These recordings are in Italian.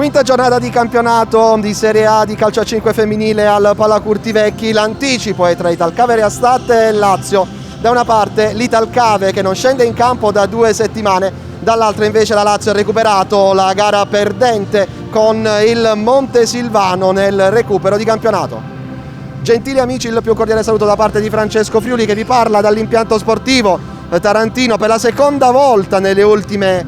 Quinta giornata di campionato di Serie A di calcio a 5 femminile al Palacurtivecchi. L'anticipo è tra Italcave Reastat e Lazio. Da una parte l'Italcave che non scende in campo da 2 settimane, dall'altra invece la Lazio ha recuperato la gara perdente con il Montesilvano nel recupero di campionato. Gentili amici, il più cordiale saluto da parte di Francesco Friuli che vi parla dall'impianto sportivo tarantino per la seconda volta nelle ultime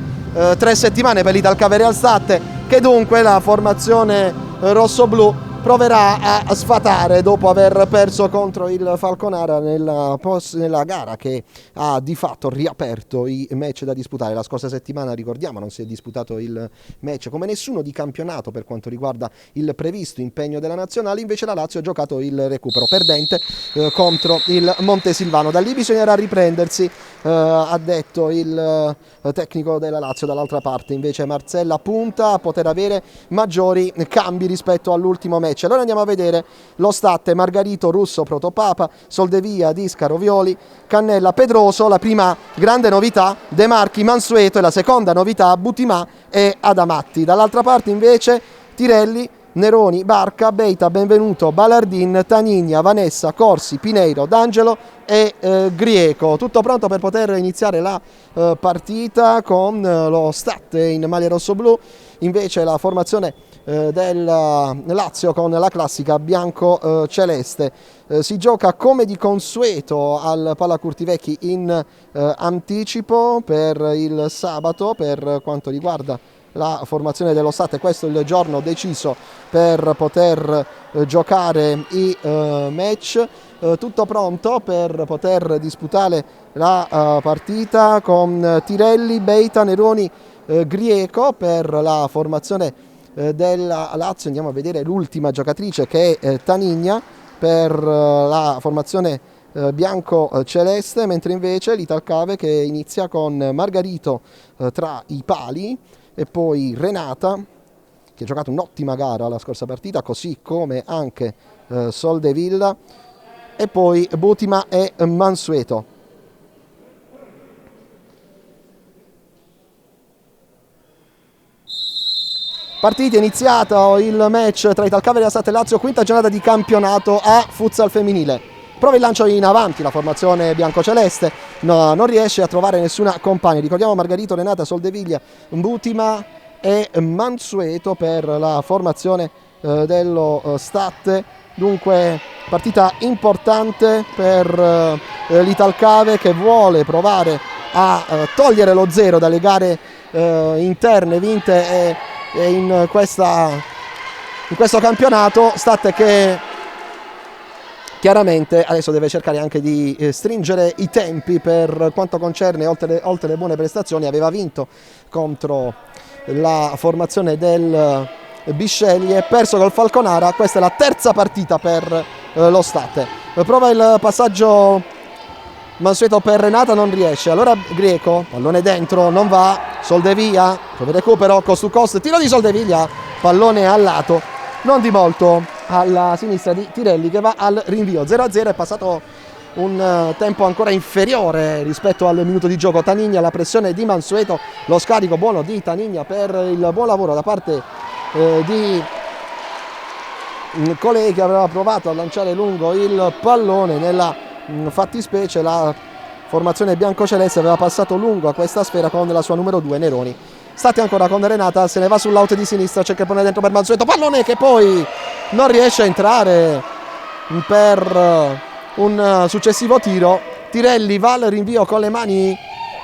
3 settimane per l'Italcave Reastat, che dunque la formazione rossoblù proverà a sfatare dopo aver perso contro il Falconara nella gara che ha di fatto riaperto i match da disputare. La scorsa settimana, ricordiamo, non si è disputato il match come nessuno di campionato per quanto riguarda il previsto impegno della nazionale. Invece la Lazio ha giocato il recupero perdente contro il Montesilvano. Da lì bisognerà riprendersi, ha detto il tecnico della Lazio. Dall'altra parte invece Marcella punta a poter avere maggiori cambi rispetto all'ultimo match. Allora andiamo a vedere lo stat: Margarito, Russo, Protopapa, Soldevia, Discaro, Violi, Cannella, Pedroso. La prima grande novità De Marchi, Mansueto, e la seconda novità Butimà e Adamatti. Dall'altra parte invece Tirelli, Neroni, Barca, Beita, Benvenuto, Balardin, Tanigna, Vanessa, Corsi, Pineiro, D'Angelo e Grieco. Tutto pronto per poter iniziare la partita con lo stat in maglia rossoblù. Invece la formazione del Lazio con la classica bianco-celeste. Si gioca come di consueto al Palacurtivecchi in anticipo per il sabato per quanto riguarda la formazione dello Stat. Questo è il giorno deciso per poter giocare i match. Tutto pronto per poter disputare la partita con Tirelli, Beita, Neroni, Grieco per la formazione della Lazio. Andiamo a vedere l'ultima giocatrice che è Tanigna per la formazione bianco-celeste, mentre invece l'Italcave che inizia con Margarito tra i pali e poi Renata, che ha giocato un'ottima gara la scorsa partita, così come anche Soldevilla, e poi Butima e Mansueto. Partita, iniziato il match tra Italcave Reastat e Lazio, quinta giornata di campionato a futsal femminile. Prova il lancio in avanti la formazione biancoceleste, no, non riesce a trovare nessuna compagna. Ricordiamo Margarito, Renata, Soldeviglia, Butima e Mansueto per la formazione dello Stat. Dunque partita importante per l'Italcave che vuole provare a togliere lo zero dalle gare interne vinte e in questo campionato. Stat che chiaramente adesso deve cercare anche di stringere i tempi per quanto concerne, oltre le buone prestazioni, aveva vinto contro la formazione del Bisceglie, perso col Falconara. Questa è la terza partita per lo Stat. Prova il passaggio Mansueto per Renata, non riesce. Allora Grieco, pallone dentro, non va. Soldevia, prova il recupero, cost to cost, tiro di Soldeviglia, pallone al lato, non di molto, alla sinistra di Tirelli che va al rinvio. 0-0, è passato un tempo ancora inferiore rispetto al minuto di gioco. Tanigna, la pressione di Mansueto, lo scarico buono di Tanigna per il buon lavoro da parte di Colei, che aveva provato a lanciare lungo il pallone. Nella fattispecie la formazione biancoceleste aveva passato lungo a questa sfera con la sua numero 2 Neroni. State ancora con Renata, se ne va sull'out di sinistra, cerca di pone dentro per Mansueto, pallone che poi non riesce a entrare per un successivo tiro. Tirelli va al rinvio con le mani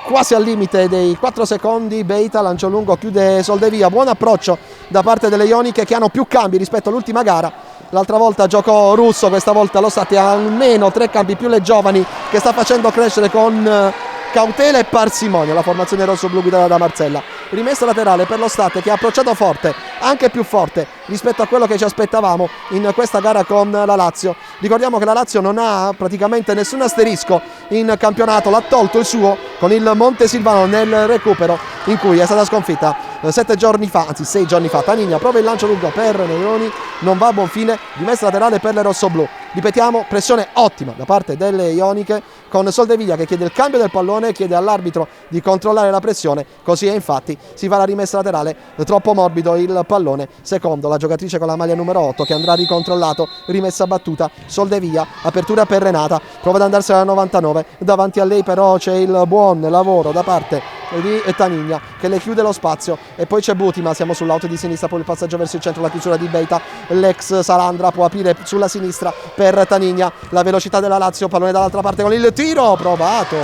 quasi al limite dei 4 secondi. Beita, lancio lungo, chiude Soldevia. Buon approccio da parte delle Ioniche che hanno più cambi rispetto all'ultima gara. L'altra volta giocò Russo, questa volta lo Stat ha almeno 3 cambi più le giovani, che sta facendo crescere con cautela e parsimonia la formazione rosso-blu guidata da Marcella. Rimessa laterale per lo Stat, che ha approcciato forte, anche più forte rispetto a quello che ci aspettavamo in questa gara con la Lazio. Ricordiamo che la Lazio non ha praticamente nessun asterisco in campionato, l'ha tolto il suo con il Montesilvano nel recupero, in cui è stata sconfitta 7 giorni fa, anzi 6 giorni fa. Tanigna prova il lancio lungo per Negroni, non va a buon fine, rimessa laterale per le rossoblù. Ripetiamo, pressione ottima da parte delle ioniche, con Soldeviglia che chiede il cambio del pallone, chiede all'arbitro di controllare la pressione, così è, infatti si fa la rimessa laterale, troppo morbido il pallone, secondo la giocatrice con la maglia numero 8 che andrà ricontrollato, rimessa battuta, Soldeviglia, apertura per Renata, prova ad andarsene alla 99, davanti a lei però c'è il buon lavoro da parte di Tanigna che le chiude lo spazio, e poi c'è Butima, siamo sull'auto di sinistra, poi il passaggio verso il centro, la chiusura di Beita, l'ex Salandra può aprire sulla sinistra per Tanigna, la velocità della Lazio, pallone dall'altra parte con il tiro provato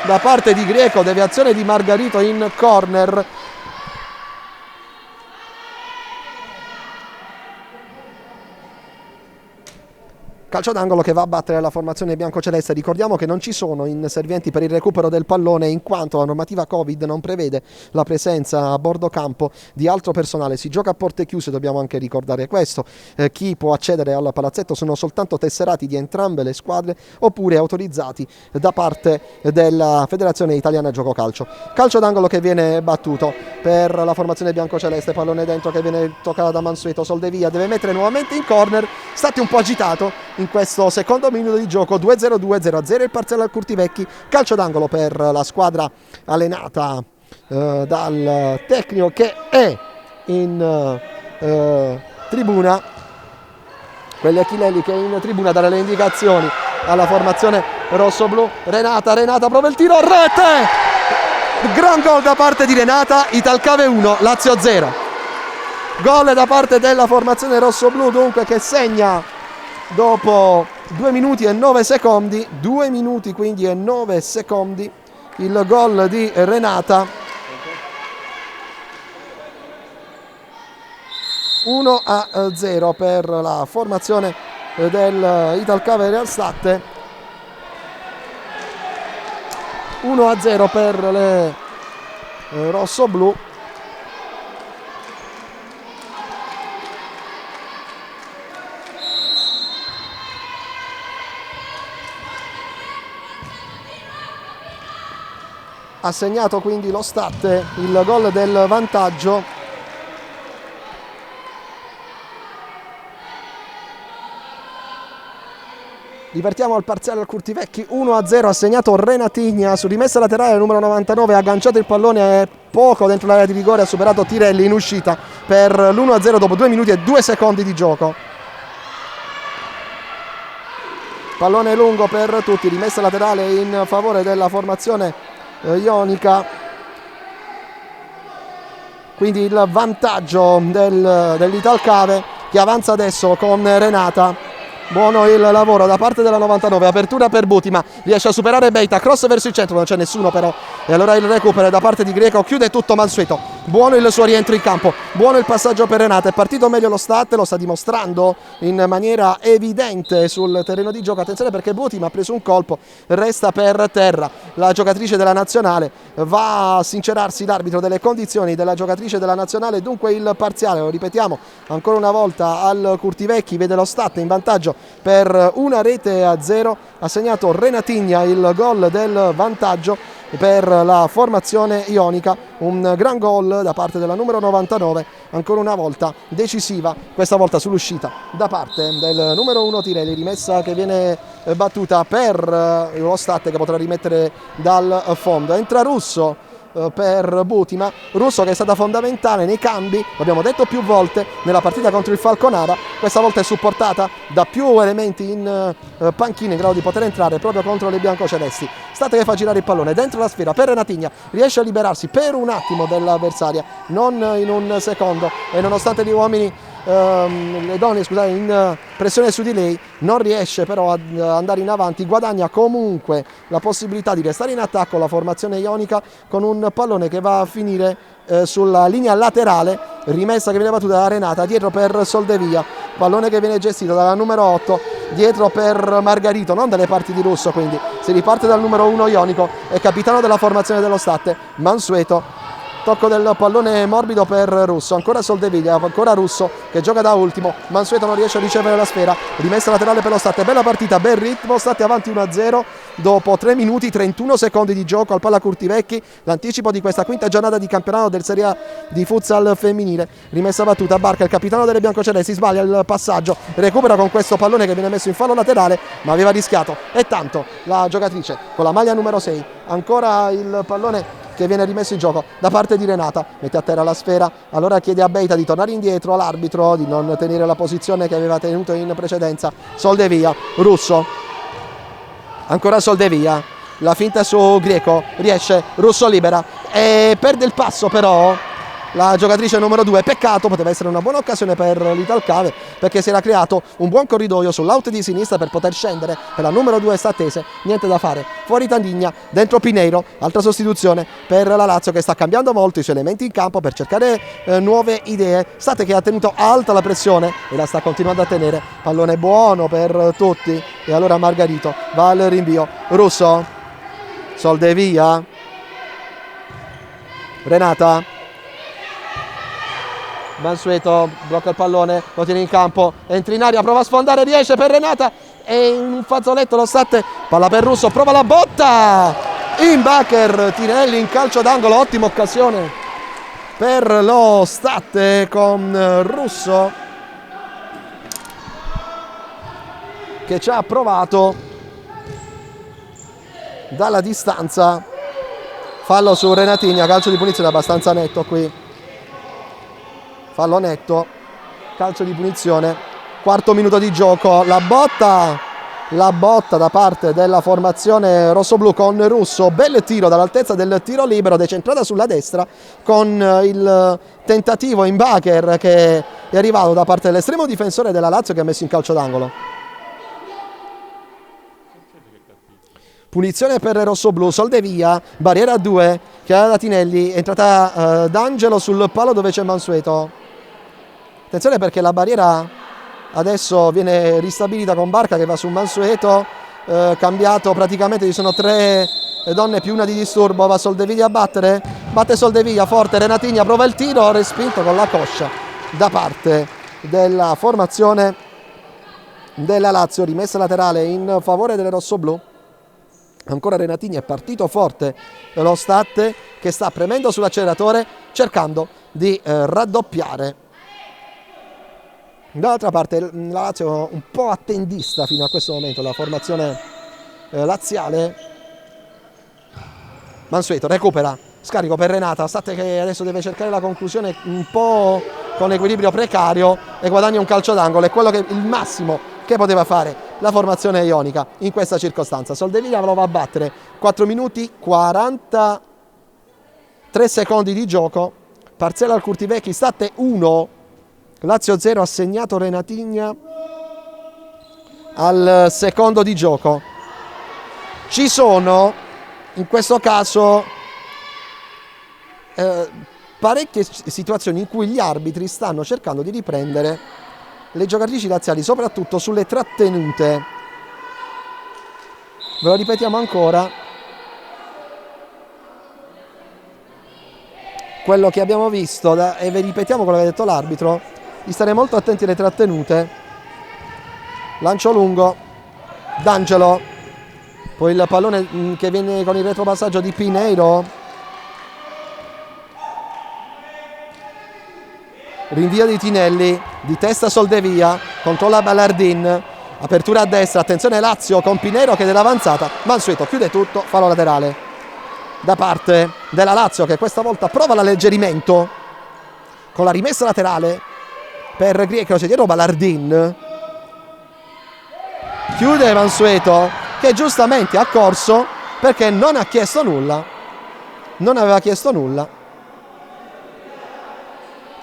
da parte di Greco, deviazione di Margarito in corner. Calcio d'angolo che va a battere la formazione biancoceleste. Ricordiamo che non ci sono inservienti per il recupero del pallone, in quanto la normativa Covid non prevede la presenza a bordo campo di altro personale. Si gioca a porte chiuse, dobbiamo anche ricordare questo. Chi può accedere al palazzetto sono soltanto tesserati di entrambe le squadre oppure autorizzati da parte della Federazione Italiana Gioco Calcio. Calcio d'angolo che viene battuto per la formazione biancoceleste, pallone dentro che viene toccato da Mansueto, Soldeviglia deve mettere nuovamente in corner, stati un po' agitato in questo secondo minuto di gioco. 2-0, 2-0 il parziale al Curtivecchi. Calcio d'angolo per la squadra allenata dal tecnico che è in tribuna, quelli Achillelli che è in tribuna a dare le indicazioni alla formazione rossoblù. Renata prova il tiro, rete, gran gol da parte di Renata. Italcave 1, Lazio 0. Gol da parte della formazione rossoblù, dunque, che segna dopo 2 minuti e 9 secondi, 2 minuti quindi e 9 secondi, il gol di Renata. 1-0 per la formazione del Italcave Realstatte, 1-0 per le rossoblù. Ha segnato quindi lo Statte il gol del vantaggio. Divertiamo al parziale al Curtivecchi, 1-0, ha segnato Renatigna su rimessa laterale numero 99, ha agganciato il pallone poco dentro l'area di rigore, ha superato Tirelli in uscita per l'1-0 dopo 2 minuti e 2 secondi di gioco. Pallone lungo per tutti, rimessa laterale in favore della formazione ionica, quindi il vantaggio dell'Italcave che avanza adesso con Renata. Buono il lavoro da parte della 99, apertura per Butima, riesce a superare Beita, cross verso il centro, non c'è nessuno però, e allora il recupero da parte di Greco, chiude tutto Mansueto. Buono il suo rientro in campo, buono il passaggio per Renata, è partito meglio lo Statte, lo sta dimostrando in maniera evidente sul terreno di gioco. Attenzione perché Butima ha preso un colpo, resta per terra la giocatrice della nazionale, va a sincerarsi l'arbitro delle condizioni della giocatrice della nazionale, dunque il parziale, lo ripetiamo ancora una volta, al Curtivecchi vede lo Statte in vantaggio per 1-0, ha segnato Renatigna il gol del vantaggio per la formazione ionica, un gran gol da parte della numero 99, ancora una volta decisiva, questa volta sull'uscita da parte del numero 1 Tirelli, rimessa che viene battuta per lo Statte che potrà rimettere dal fondo. Entra Russo per Butima, Russo che è stata fondamentale nei cambi, l'abbiamo detto più volte, nella partita contro il Falconara, questa volta è supportata da più elementi in panchina in grado di poter entrare proprio contro le biancocelesti. Statte che fa girare il pallone dentro la sfera per Renatigna, riesce a liberarsi per un attimo dell'avversaria, non in un secondo, e nonostante gli uomini le donne in pressione su di lei non riesce però ad andare in avanti, guadagna comunque la possibilità di restare in attacco la formazione ionica con un pallone che va a finire sulla linea laterale, rimessa che viene battuta da Renata, dietro per Soldeviglia, pallone che viene gestito dalla numero 8, dietro per Margarito, non dalle parti di Russo, quindi si riparte dal numero 1 ionico e capitano della formazione dello Statte, Mansueto. Tocco del pallone morbido per Russo, ancora Soldeviglia, ancora Russo che gioca da ultimo, Mansueto non riesce a ricevere la sfera, rimessa laterale per lo Statte, bella partita, bel ritmo, Statte avanti 1-0, dopo 3 minuti 31 secondi di gioco al Palla Curtivecchi, l'anticipo di questa quinta giornata di campionato del Serie A di futsal femminile. Rimessa battuta, Barca, il capitano delle biancocelesti, sbaglia il passaggio, recupera con questo pallone che viene messo in fallo laterale, ma aveva rischiato, e tanto la giocatrice con la maglia numero 6, ancora il pallone che viene rimesso in gioco da parte di Renata, mette a terra la sfera, allora chiede a Beita di tornare indietro, all'arbitro di non tenere la posizione che aveva tenuto in precedenza. Soldevia, Russo, ancora Soldevia, la finta su Greco, riesce, Russo libera e perde il passo però la giocatrice numero 2, peccato, poteva essere una buona occasione per l'Italcave perché si era creato un buon corridoio sull'out di sinistra per poter scendere, e la numero 2 sta attese, niente da fare, fuori Tandigna, dentro Pineiro, altra sostituzione per la Lazio che sta cambiando molto i suoi elementi in campo per cercare nuove idee. State che ha tenuto alta la pressione e la sta continuando a tenere, pallone buono per tutti, e allora Margarito va al rinvio, Russo, Soldevia, Renata, Mansueto blocca il pallone, lo tiene in campo, entra in aria, prova a sfondare, riesce per Renata e in un fazzoletto lo Statte, palla per Russo, prova la botta in backer, Tinelli in calcio d'angolo, ottima occasione per lo Statte con Russo che ci ha provato dalla distanza. Fallo su Renatigna, calcio di punizione abbastanza netto qui, fallo netto, calcio di punizione, quarto minuto di gioco, la botta da parte della formazione rossoblu con Russo, bel tiro dall'altezza del tiro libero, decentrata sulla destra con il tentativo in backer che è arrivato da parte dell'estremo difensore della Lazio che ha messo in calcio d'angolo. Punizione per rossoblu, Soldevia, barriera a 2 che ha da Tinelli, è entrata D'Angelo sul palo dove c'è Mansueto. Attenzione perché la barriera adesso viene ristabilita con Barca che va su Mansueto, cambiato praticamente, ci sono 3 donne più una di disturbo, va Soldevia a battere, batte Soldevia forte, Renatigna prova il tiro, respinto con la coscia da parte della formazione della Lazio, rimessa laterale in favore delle rossoblu. Ancora Renatigna, è partito forte lo Statte che sta premendo sull'acceleratore cercando di raddoppiare. Dall'altra parte la Lazio un po' attendista fino a questo momento, la formazione laziale. Mansueto recupera, scarico per Renata, Statte che adesso deve cercare la conclusione un po' con equilibrio precario e guadagna un calcio d'angolo, è quello che il massimo che poteva fare la formazione ionica in questa circostanza. Soldevia lo va a battere, 4 minuti 43 secondi di gioco, parziale al Curtivecchi, Statte 1 Lazio 0, ha segnato Renatigna al secondo di gioco. Ci sono in questo caso parecchie situazioni in cui gli arbitri stanno cercando di riprendere le giocatrici laziali, soprattutto sulle trattenute. Ve lo ripetiamo ancora, quello che abbiamo visto e vi ripetiamo quello che ha detto l'arbitro, di stare molto attenti alle trattenute. Lancio lungo, D'Angelo, poi il pallone che viene con il retropassaggio di Pineiro, rinvio di Tinelli, di testa Soldevia, controlla Ballardin, apertura a destra, attenzione Lazio con Pineiro che dell'avanzata, Mansueto chiude tutto, fallo laterale da parte della Lazio che questa volta prova l'alleggerimento con la rimessa laterale per Greco, c'è dietro Ballardin, chiude Mansueto che giustamente ha corso perché non ha chiesto nulla, non aveva chiesto nulla,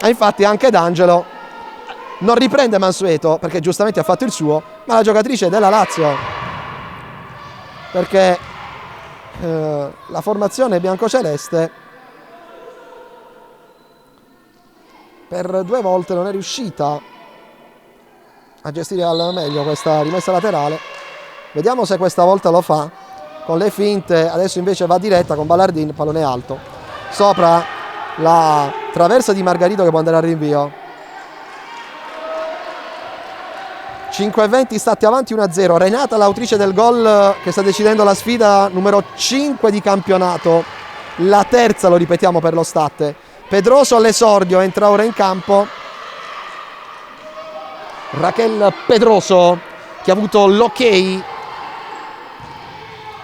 e infatti anche D'Angelo non riprende Mansueto perché giustamente ha fatto il suo, ma la giocatrice della Lazio, perché la formazione biancoceleste per 2 volte non è riuscita a gestire al meglio questa rimessa laterale. Vediamo se questa volta lo fa con le finte. Adesso invece va diretta con Ballardin, pallone alto sopra la traversa di Margarito che può andare al rinvio. 5:20 stati avanti 1-0. Renata l'autrice del gol che sta decidendo la sfida numero 5 di campionato, la terza, lo ripetiamo, per lo Stat. Pedroso all'esordio, entra ora in campo Raquel Pedroso, che ha avuto l'ok i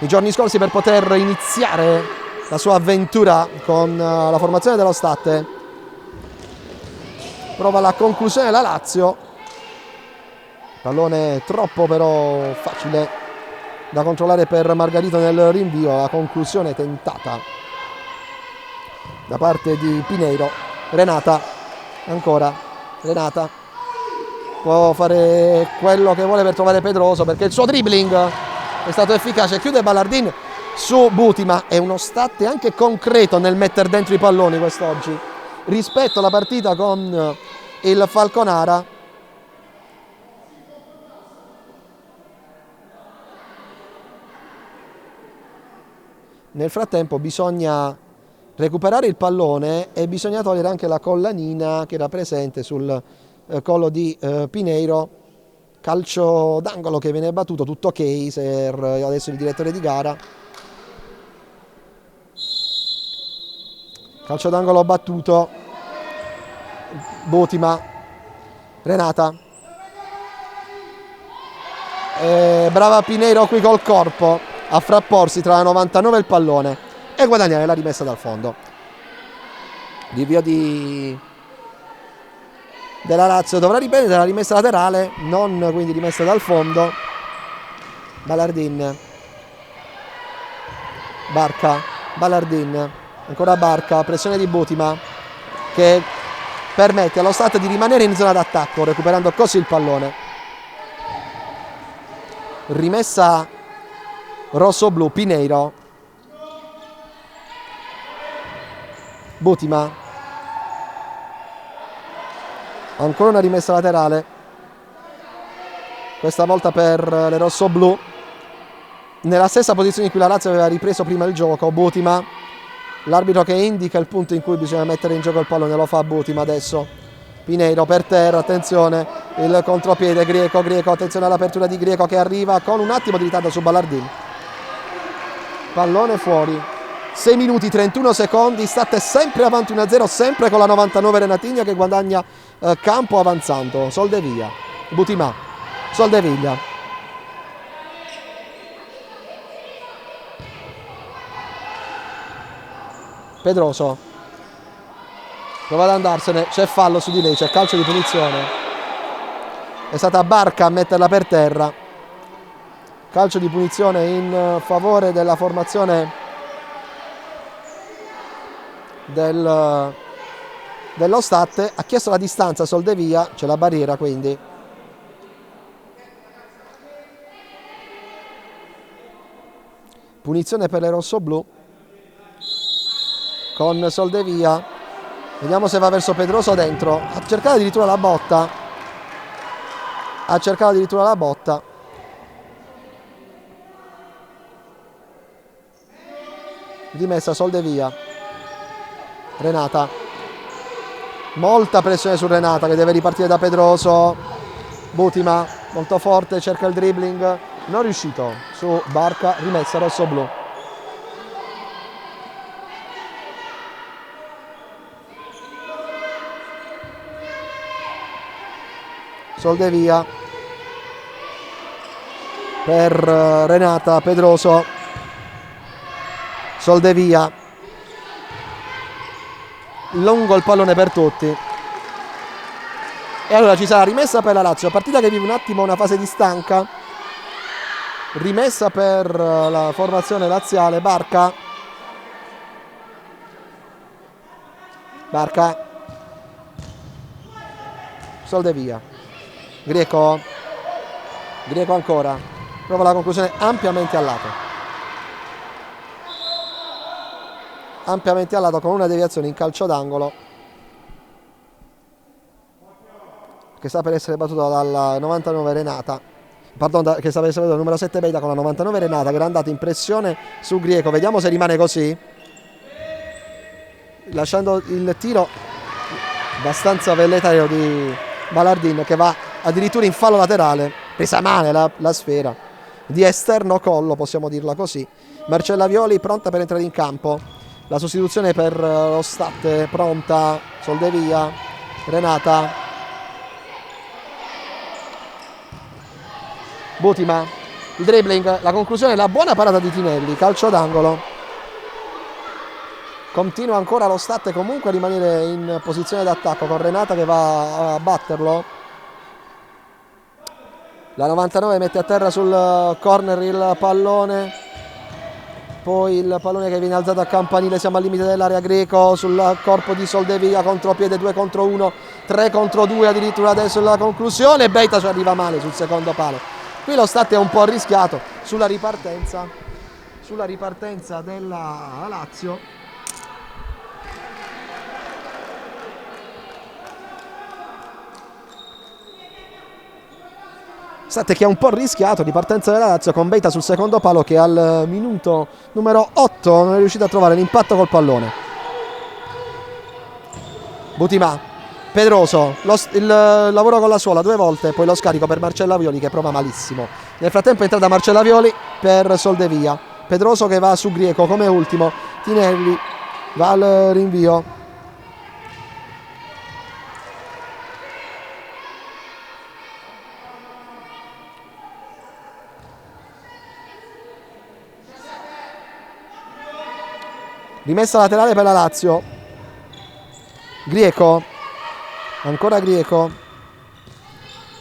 giorni scorsi per poter iniziare la sua avventura con la formazione dello Stat. Prova la conclusione la Lazio. Pallone troppo però facile da controllare per Margarito nel rinvio. La conclusione tentata da parte di Pineiro. Renata, ancora Renata può fare quello che vuole per trovare Pedroso, perché il suo dribbling è stato efficace. Chiude Ballardin su Butima. È uno Stat anche concreto nel mettere dentro i palloni quest'oggi rispetto alla partita con il Falconara. Nel frattempo bisogna recuperare il pallone e bisogna togliere anche la collanina che era presente sul collo di Pineiro. Calcio d'angolo che viene battuto, tutto ok per adesso il direttore di gara. Calcio d'angolo battuto. Butima, Renata. Brava Pineiro qui col corpo a frapporsi tra la 99 e il pallone e guadagnare la rimessa dal fondo. Rinvio della Lazio, dovrà riprendere la rimessa laterale, non quindi rimessa dal fondo. Ballardin, Barca, Ballardin, ancora Barca, pressione di Butima che permette allo Stat di rimanere in zona d'attacco, recuperando così il pallone. Rimessa rosso-blu, Pineiro, Butima, ancora una rimessa laterale, questa volta per le rosso-blu, nella stessa posizione in cui la Lazio aveva ripreso prima il gioco. Butima, l'arbitro che indica il punto in cui bisogna mettere in gioco il pallone, lo fa Butima adesso. Pineiro per terra, attenzione, il contropiede, Greco, attenzione all'apertura di Greco che arriva con un attimo di ritardo su Ballardin. Pallone fuori. 6 minuti 31 secondi, Stat è sempre avanti 1-0, sempre con la 99 Renatigna che guadagna campo avanzando. Soldevia, Butima, Soldeviglia, Pedroso prova ad andarsene, c'è fallo su di lei, c'è calcio di punizione. È stata Barca a metterla per terra. Calcio di punizione in favore della formazione dello Stat. Ha chiesto la distanza Soldevia, c'è la barriera quindi. Punizione per le rossoblù con Soldevia. Vediamo se va verso Pedroso dentro. Ha cercato addirittura la botta. Rimessa Soldevia. Renata. Molta pressione su Renata che deve ripartire da Pedroso. Butima molto forte, cerca il dribbling, non riuscito su Barca. Rimessa rosso-blu. Soldevia per Renata, Pedroso, Soldevia, lungo il pallone per tutti. E allora ci sarà rimessa per la Lazio, partita che vive un attimo una fase di stanca. Rimessa per la formazione laziale. Barca, Soldevia, Greco ancora, prova la conclusione ampiamente a lato con una deviazione in calcio d'angolo che sta per essere battuta dalla 99 Renata, che sta per essere battuta dal numero 7 Beida con la 99 Renata che era andata in pressione su Greco. Vediamo se rimane così, lasciando il tiro abbastanza velletario di Ballardin che va addirittura in fallo laterale. presa male la sfera, di esterno collo, possiamo dirla così. Marcella Violi pronta per entrare in campo. La sostituzione per lo Stat pronta, Soldevia, Renata, Butima, il dribbling, la conclusione, la buona parata di Tinelli, calcio d'angolo. Continua ancora lo Stat comunque a rimanere in posizione d'attacco con Renata che va a batterlo. La 99 mette a terra sul corner il pallone, poi il pallone che viene alzato a campanile, siamo al limite dell'area. Greco sul corpo di Soldevia, contropiede, 2 contro 1, 3 contro 2 addirittura adesso la conclusione. Beita ci arriva male sul secondo palo. Qui lo Stat è un po' arrischiato sulla ripartenza della Lazio. Stat che ha un po' rischiato di partenza della Lazio con Beita sul secondo palo, che al minuto numero 8 non è riuscito a trovare l'impatto col pallone. Butima, Pedroso, il lavoro con la suola 2 volte, poi lo scarico per Marcella Violi che prova malissimo. Nel frattempo è entrata Marcella Violi per Soldevia. Pedroso che va su Greco come ultimo, Tinelli va al rinvio. Rimessa laterale per la Lazio. Greco, ancora Greco,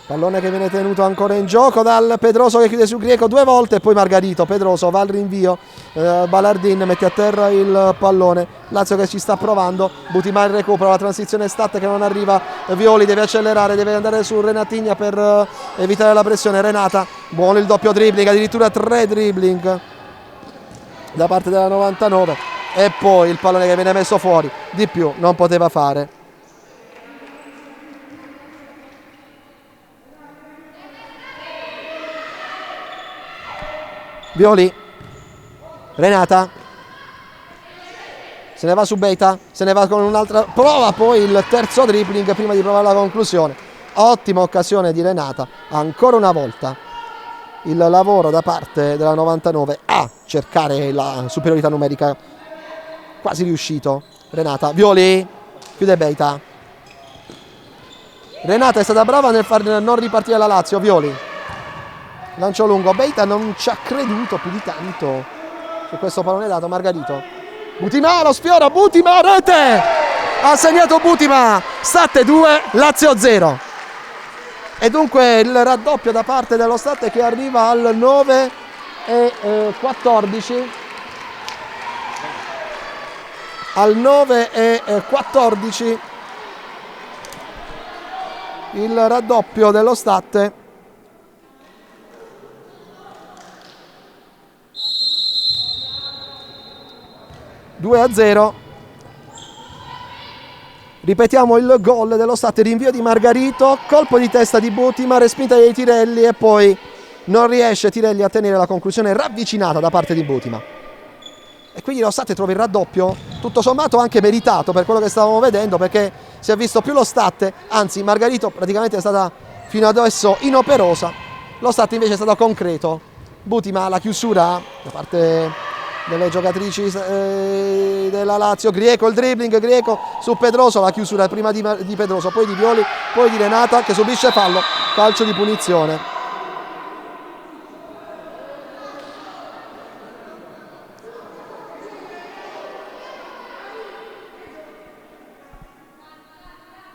pallone che viene tenuto ancora in gioco dal Pedroso che chiude su Greco 2 volte, poi Margarito. Pedroso va al rinvio, Ballardin mette a terra il pallone, Lazio che ci sta provando. Butima il recupero, la transizione Stat che non arriva, Violi deve accelerare, deve andare su Renatigna per evitare la pressione. Renata, buono il doppio dribbling, addirittura 3 dribbling da parte della 99. E poi il pallone che viene messo fuori, di più non poteva fare. Violi, Renata, se ne va su Beita, se ne va con un'altra prova, poi il terzo dribbling prima di provare la conclusione. Ottima occasione di Renata, ancora una volta il lavoro da parte della 99 a cercare la superiorità numerica, quasi riuscito. Renata, Violi, chiude Beita. Renata è stata brava nel far non ripartire la Lazio. Violi, lancio lungo, Beita non ci ha creduto più di tanto su questo pallone dato. Margarito, Butima lo sfiora, Butima, rete, ha segnato Butima. Stat 2, Lazio 0. E dunque il raddoppio da parte dello Stat che arriva al 9 e 14. Al 9 e 14 il raddoppio dello Stat. (2-0). Ripetiamo il gol dello Stat, rinvio di Margarito, colpo di testa di Butima, respinta dei Tirelli e poi non riesce Tirelli a tenere la conclusione ravvicinata da parte di Butima. E quindi lo Stat trova il raddoppio, tutto sommato anche meritato per quello che stavamo vedendo, perché si è visto più lo Stat, anzi Margarito praticamente è stata fino adesso inoperosa, lo Stat invece è stato concreto. Butima, la chiusura da parte delle giocatrici della Lazio. Greco, il dribbling, Greco su Pedroso, la chiusura prima di Pedroso, poi di Violi, poi di Renata che subisce fallo, calcio di punizione.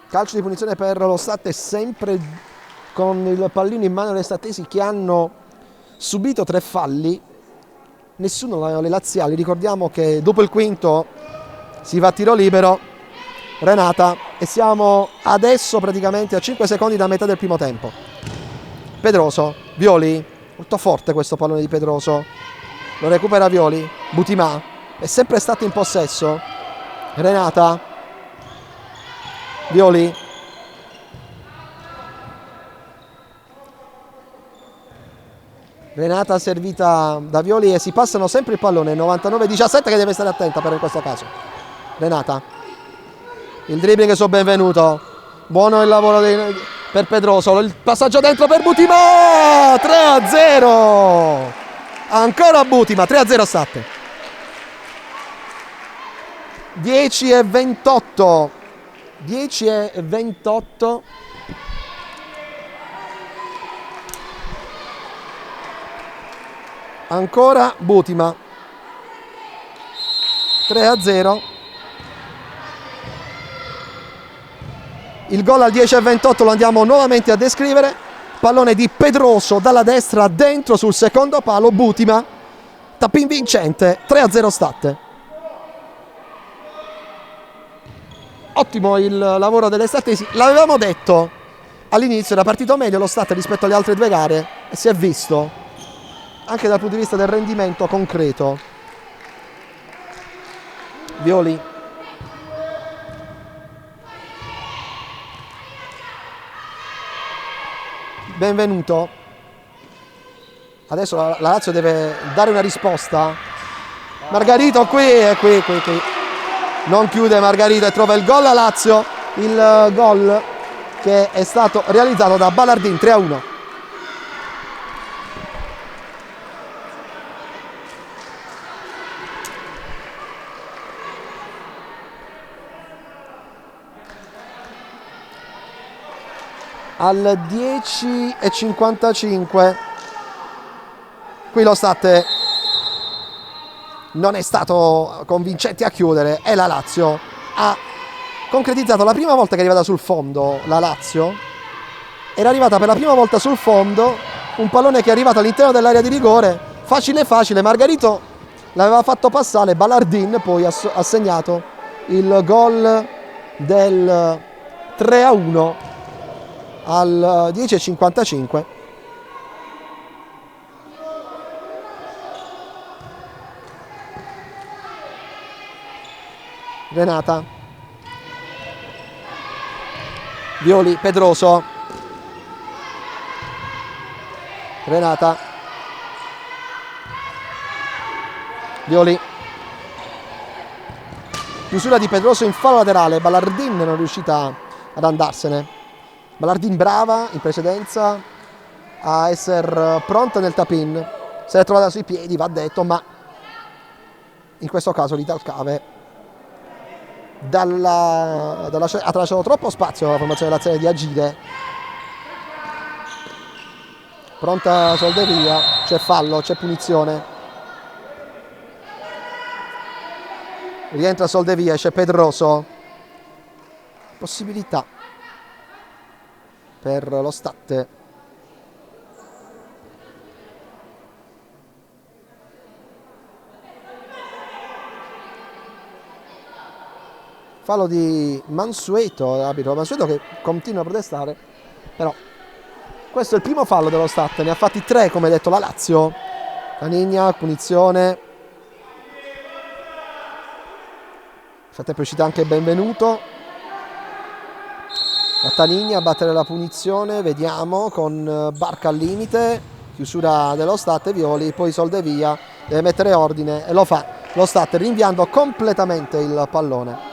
Calcio di punizione per lo Stat, sempre con il pallino in mano le statesi che hanno subito 3 falli, nessuno le laziali. Ricordiamo che dopo il quinto si va a tiro libero. Renata, e siamo adesso praticamente a 5 secondi da metà del primo tempo. Pedroso, Violi, molto forte questo pallone di Pedroso, lo recupera Violi. Butima è sempre stato in possesso. Renata, Violi, Renata servita da Violi e si passano sempre il pallone. 99-17 che deve stare attenta però in questo caso. Renata, il dribbling su Benvenuto, buono il lavoro per Pedroso, il passaggio dentro per Butima, 3-0. Ancora Butima, 3-0 Statte. 10-28. 10-28. Ancora Butima. 3-0. Il gol al 10-28 lo andiamo nuovamente a descrivere. Pallone di Pedroso dalla destra dentro sul secondo palo. Butima, tappin vincente, 3-0 Statte. Ottimo il lavoro delle stattesi. L'avevamo detto all'inizio, era partito meglio lo Statte rispetto alle altre due gare e si è visto anche dal punto di vista del rendimento concreto. Violi. Benvenuto. Adesso la Lazio deve dare una risposta. Margarito qui. Non chiude Margarito e trova il gol a Lazio. Il gol che è stato realizzato da Ballardin, 3-1. Al 10:55 qui lo Statte non è stato convincente a chiudere e la Lazio ha concretizzato la prima volta che è arrivata sul fondo. La Lazio era arrivata per la prima volta sul fondo, un pallone che è arrivato all'interno dell'area di rigore, facile, Margarito l'aveva fatto passare, Ballardin poi ha segnato il gol del 3-1 al 10:55. Renata, Violi, Pedroso, Renata, Violi, chiusura di Pedroso in fallo laterale. Ballardin non è riuscita ad andarsene. Ballardin brava in precedenza a essere pronta nel tap-in, se l'è trovata sui piedi, va detto, ma in questo caso l'Italcave ha lasciato troppo spazio alla formazione dell'azione di agire. Pronta Soldevia, c'è fallo, c'è punizione. Rientra Soldevia, c'è Pedroso. Possibilità per lo Statte. Fallo di Mansueto, l'arbitro Mansueto, che continua a protestare, però questo è il primo fallo dello Statte, ne ha fatti 3 come detto la Lazio. Caniglia, punizione. Nel frattempo è uscito anche Benvenuto. La Tanigna a battere la punizione, vediamo, con Barca al limite, chiusura dello Statte, Violi, poi Soldevia deve mettere ordine e lo fa lo Statte rinviando completamente il pallone.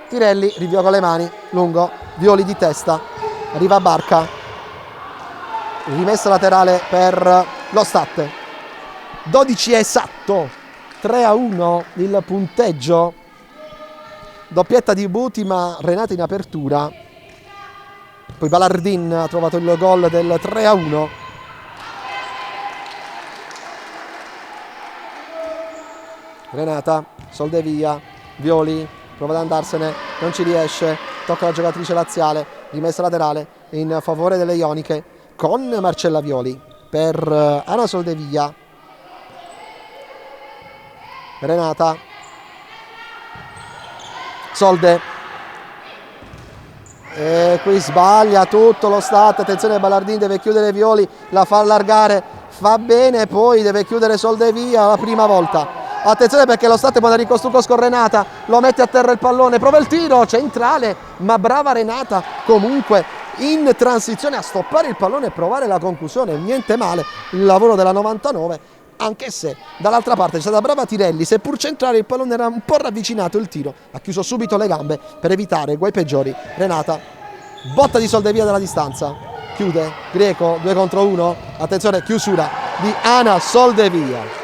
Tirelli rinvia con le mani, lungo, Violi di testa, arriva Barca, rimessa laterale per lo Statte. 12 esatto, 3-1 il punteggio. Doppietta di Butima, Renata in apertura, poi Ballardin ha trovato il gol del 3-1. Renata, Soldevia, Violi prova ad andarsene, non ci riesce, tocca la giocatrice laziale, rimessa laterale in favore delle Ioniche con Marcella Violi per Ana Soldevia. Renata, Solde, e qui sbaglia tutto lo Statte. Attenzione, Ballardin deve chiudere Violi, la fa allargare, fa bene, poi deve chiudere Soldevia la prima volta. Attenzione perché lo Statte può andare in costrucco con Renata, lo mette a terra il pallone, prova il tiro centrale, ma brava Renata comunque in transizione a stoppare il pallone e provare la conclusione. Niente male il lavoro della 99, anche se dall'altra parte c'è stata brava Tirelli, seppur centrale il pallone era un po' ravvicinato, il tiro ha chiuso subito le gambe per evitare guai peggiori. Renata, botta di Soldevia dalla distanza, chiude Greco, 2 contro 1, attenzione, chiusura di Ana Soldevia.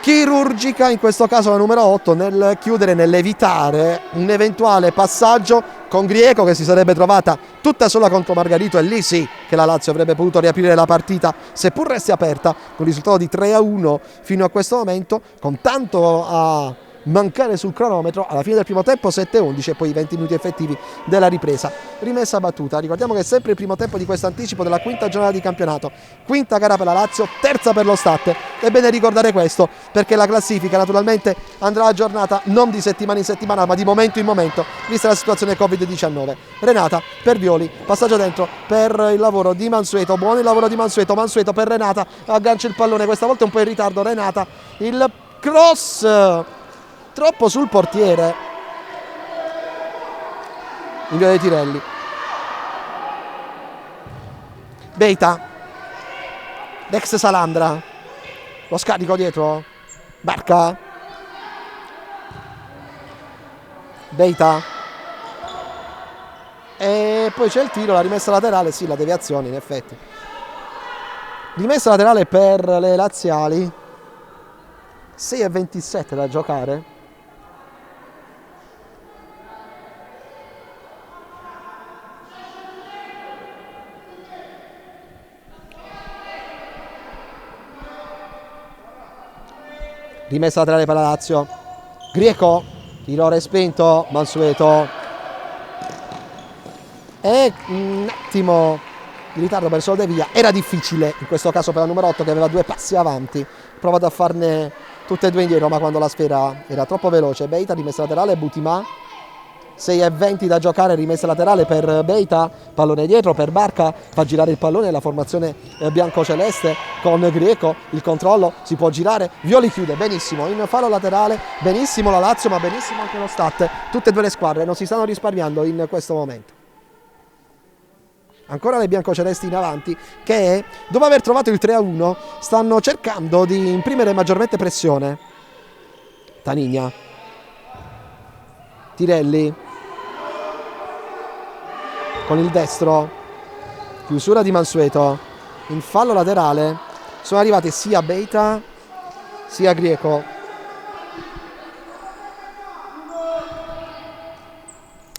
Chirurgica in questo caso la numero 8 nel chiudere, nell'evitare un eventuale passaggio con Grieco, che si sarebbe trovata tutta sola contro Margarito, e lì sì che la Lazio avrebbe potuto riaprire la partita, seppur resti aperta, con il risultato di 3-1 fino a questo momento, con tanto a mancare sul cronometro. Alla fine del primo tempo 7-11 e poi i 20 minuti effettivi della ripresa. Rimessa battuta, ricordiamo che è sempre il primo tempo di questo anticipo della quinta giornata di campionato, quinta gara per la Lazio, terza per lo Stat. È bene ricordare questo perché la classifica naturalmente andrà aggiornata non di settimana in settimana ma di momento in momento, vista la situazione Covid-19. Renata per Violi, passaggio dentro per il lavoro di Mansueto, buon il lavoro di Mansueto, Mansueto per Renata, aggancia il pallone, questa volta un po' in ritardo Renata, il cross troppo sul portiere, invio dei Tirelli. Beita, l'ex Salandra, lo scarico dietro, Barca, Beita, e poi c'è il tiro, la rimessa laterale, sì, la deviazione in effetti. Rimessa laterale per le laziali, 6:27 da giocare. Rimessa laterale per la Lazio, Grieco, tiro respinto, Mansueto, e un attimo di ritardo per Soldevia. Era difficile in questo caso per la numero 8 che aveva 2 passi avanti, provato a farne tutte e 2 indietro, ma quando la sfera era troppo veloce. Beita, rimessa laterale, Butimà, 6:20 da giocare, rimessa laterale per Beita, pallone dietro per Barca, fa girare il pallone, la formazione biancoceleste con Grieco, il controllo, si può girare, Violi chiude benissimo in fallo laterale, benissimo la Lazio ma benissimo anche lo Stat, tutte e 2 le squadre non si stanno risparmiando in questo momento. Ancora le biancocelesti in avanti che, dopo aver trovato il 3-1, stanno cercando di imprimere maggiormente pressione. Tanigna, Tirelli con il destro, chiusura di Mansueto, in fallo laterale sono arrivati sia Beita sia Grieco.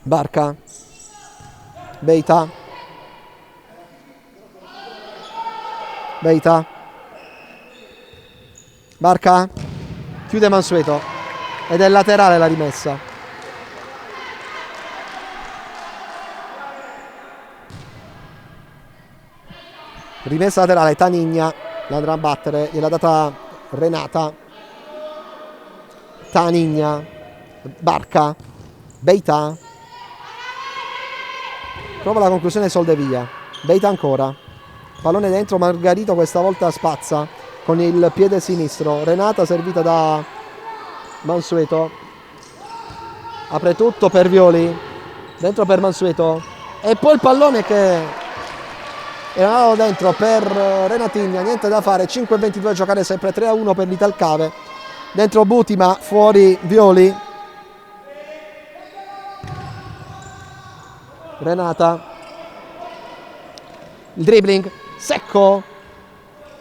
Barca, Beita, Beita, Barca, chiude Mansueto ed è laterale la rimessa. Rimessa laterale, Tanigna la andrà a battere, gliel'ha data Renata, Tanigna, Barca, Beita, prova la conclusione Soldevia, Beita ancora, pallone dentro, Margarito questa volta spazza con il piede sinistro, Renata servita da Mansueto, apre tutto per Violi, dentro per Mansueto e poi il pallone che era andato dentro per Renatigna, niente da fare, 5:22 a giocare, sempre 3-1 per l'Italcave, dentro Butima, fuori Violi, Renata, il dribbling secco,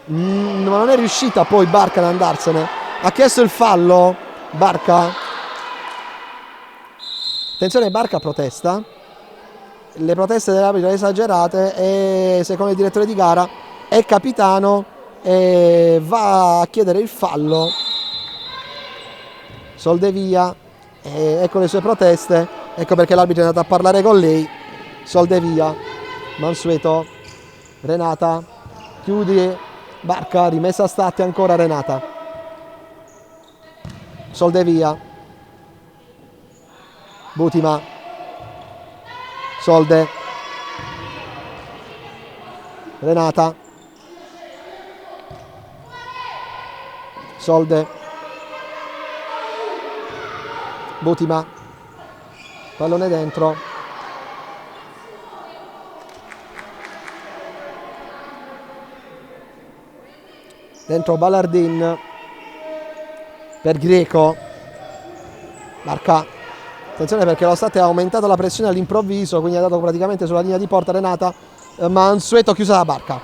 ma non è riuscita poi Barca ad andarsene, ha chiesto il fallo Barca, attenzione, Barca protesta, le proteste dell'arbitro esagerate e secondo il direttore di gara è capitano e va a chiedere il fallo. Soldevia, ecco le sue proteste, ecco perché l'arbitro è andato a parlare con lei. Soldevia, Mansueto, Renata, chiudi, Barca, rimessa a Statti ancora Renata, Soldevia, Butima, Solde, Renata, Solde, Butima, pallone dentro, dentro Ballardin per Greco, Barca, attenzione perché lo State ha aumentato la pressione all'improvviso, quindi ha dato praticamente sulla linea di porta Renata, Mansueto, chiusa la barca.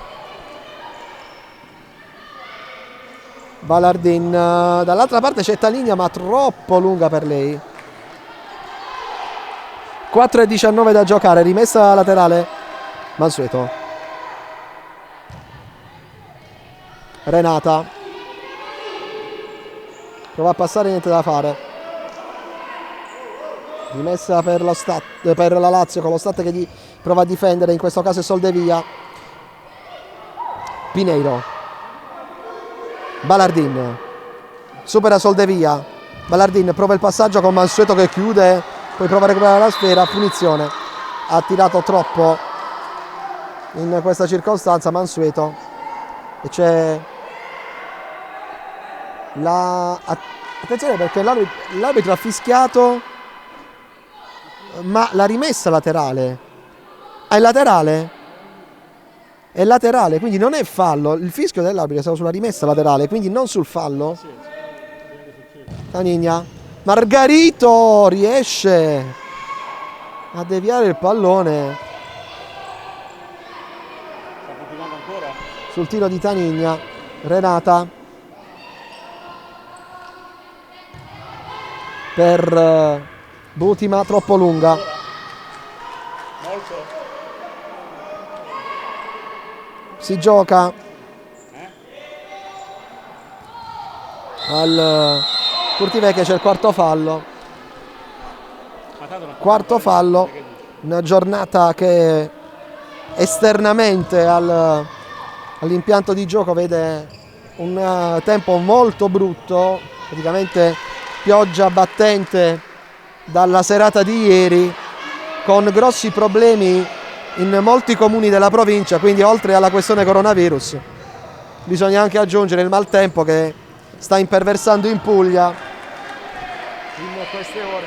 Balardin, dall'altra parte c'è Taligna, ma troppo lunga per lei. 4:19 da giocare, rimessa laterale. Mansueto. Renata. Prova a passare, niente da fare. Rimessa per la Lazio, con lo Stat che prova a difendere, in questo caso è Soldevia. Pineiro. Balardin. Supera Soldevia. Balardin prova il passaggio con Mansueto che chiude, poi prova a recuperare la sfera, punizione. Ha tirato troppo in questa circostanza Mansueto. E c'è attenzione perché l'arbitro ha fischiato, ma la rimessa laterale è laterale, è laterale, quindi non è fallo. Il fischio dell'arbitro è stato sulla rimessa laterale, quindi non sul fallo. Tanigna. Margarito riesce a deviare il pallone sul tiro di Tanigna. Renata per Butima, troppo lunga. Si gioca al Curtivecchia, c'è il quarto fallo. Quarto fallo, una giornata che esternamente all'impianto di gioco vede un tempo molto brutto, praticamente pioggia battente dalla serata di ieri, con grossi problemi in molti comuni della provincia, quindi oltre alla questione coronavirus bisogna anche aggiungere il maltempo che sta imperversando in Puglia in queste ore,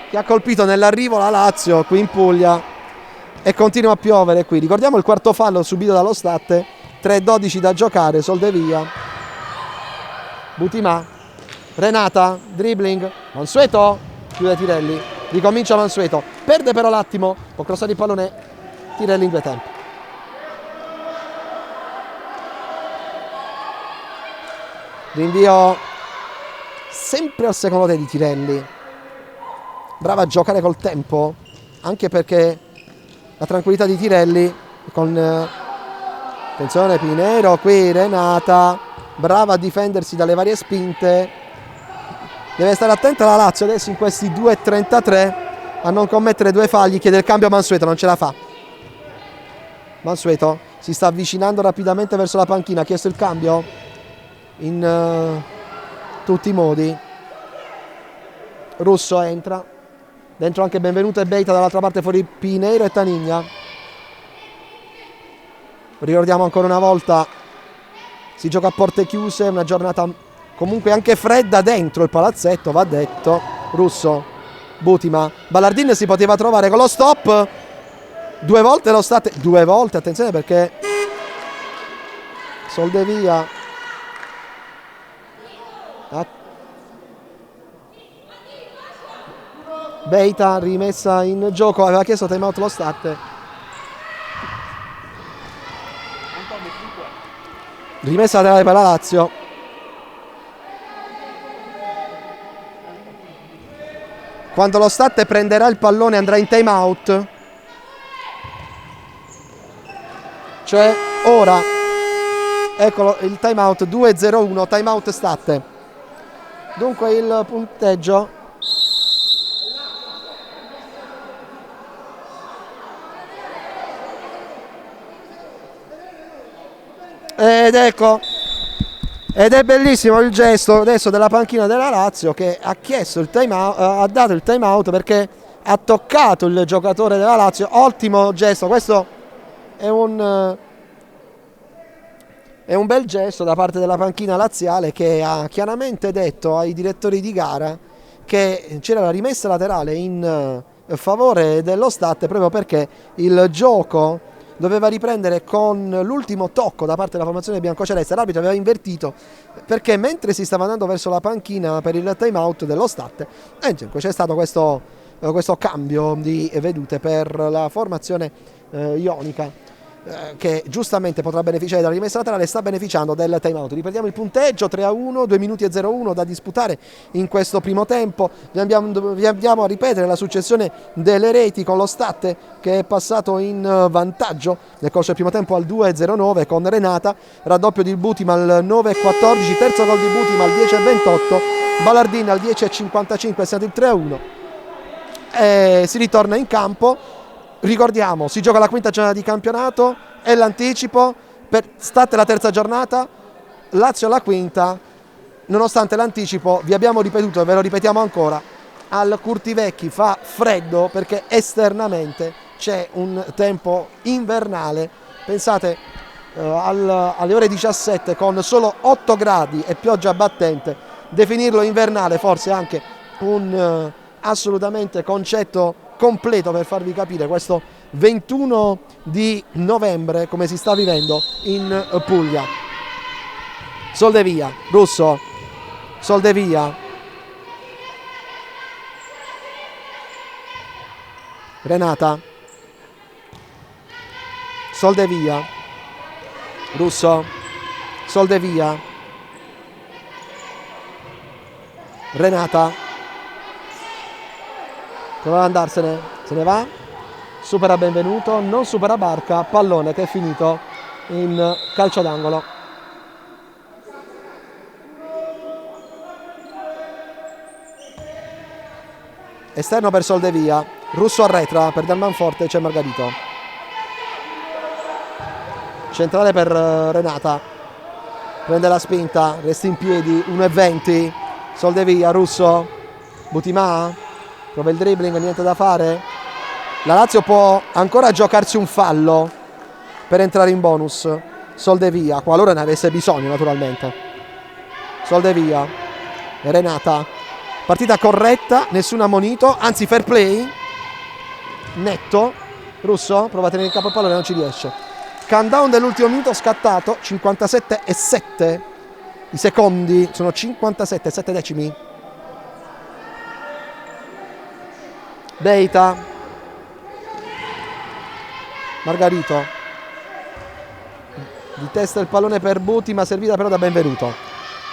che ha colpito nell'arrivo la Lazio qui in Puglia e continua a piovere qui. Ricordiamo il quarto fallo subito dallo Stat, 3:12 da giocare. Soldevia. Butimà. Renata, dribbling, Mansueto, chiude Tirelli, ricomincia Mansueto, perde però l'attimo, può crossare il pallone Tirelli in 2 tempi. Rinvio sempre al secondo te di Tirelli, brava a giocare col tempo, anche perché la tranquillità di Tirelli con attenzione Pineiro, qui Renata, brava a difendersi dalle varie spinte. Deve stare attenta la Lazio adesso in questi 2:33 a non commettere 2 falli. Chiede il cambio a Mansueto, non ce la fa. Mansueto si sta avvicinando rapidamente verso la panchina, ha chiesto il cambio in tutti i modi. Russo entra, dentro anche Benvenuto e Beita, dall'altra parte fuori Pineiro e Tanigna. Ricordiamo ancora una volta, si gioca a porte chiuse, una giornata comunque anche fredda dentro il palazzetto, va detto. Russo, Butima, Balardin si poteva trovare con lo stop 2 volte, lo Stat 2 volte, attenzione perché Soldevia Beita rimessa in gioco, aveva chiesto time out lo Stat. Rimessa laterale per la Lazio. Quando lo Stat prenderà il pallone andrà in time out, cioè ora. Eccolo il time out, 2-0-1, time out Stat. Dunque il punteggio ed è bellissimo il gesto adesso della panchina della Lazio, che ha chiesto il time out, ha dato il time out perché ha toccato il giocatore della Lazio. Ottimo gesto, questo è un bel gesto da parte della panchina laziale, che ha chiaramente detto ai direttori di gara che c'era la rimessa laterale in favore dello Stat proprio perché il gioco doveva riprendere con l'ultimo tocco da parte della formazione biancoceleste. L'arbitro aveva invertito perché mentre si stava andando verso la panchina per il time out dello Stat, c'è stato questo cambio di vedute per la formazione ionica. che giustamente potrà beneficiare della rimessa laterale, sta beneficiando del time out. Ripetiamo il punteggio: 3-1, 2 minuti e 0-1 da disputare in questo primo tempo. Vi andiamo a ripetere la successione delle reti, con lo Statte che è passato in vantaggio nel corso del primo tempo al 2-0-9 con Renata, raddoppio di Butima al 9-14, terzo gol di Butima al 10-28, Ballardin al 10-55 è stato il 3-1 e si ritorna in campo. Ricordiamo, si gioca la quinta giornata di campionato, è l'anticipo, per Statte la terza giornata, Lazio la quinta. Nonostante l'anticipo, vi abbiamo ripetuto e ve lo ripetiamo ancora, al Curtivecchi fa freddo perché esternamente c'è un tempo invernale. Pensate, alle ore 17 con solo 8 gradi e pioggia battente, definirlo invernale forse è anche un assolutamente concetto completo per farvi capire questo 21 di novembre come si sta vivendo in Puglia. Soldevia, Russo, Soldevia, Renata, Soldevia, Russo, Soldevia, Renata, prova ad andarsene, se ne va, supera Benvenuto, non supera Barca, pallone che è finito in calcio d'angolo. Esterno per Soldevia, Russo arretra, per Dalmanforte c'è Margarito. Centrale per Renata, prende la spinta, resta in piedi, 1,20, Soldevia, Russo, Butimà, prova il dribbling, niente da fare. La Lazio può ancora giocarsi un fallo per entrare in bonus. Soldevia, qualora ne avesse bisogno naturalmente. Soldevia, Renata, partita corretta, nessun ammonito, anzi fair play, netto. Russo prova a tenere in capo il pallone, non ci riesce. Countdown dell'ultimo minuto scattato, 57,7 i secondi, sono 57,7 decimi. Beita, Margarito, di testa il pallone per Butima, servita però da Benvenuto.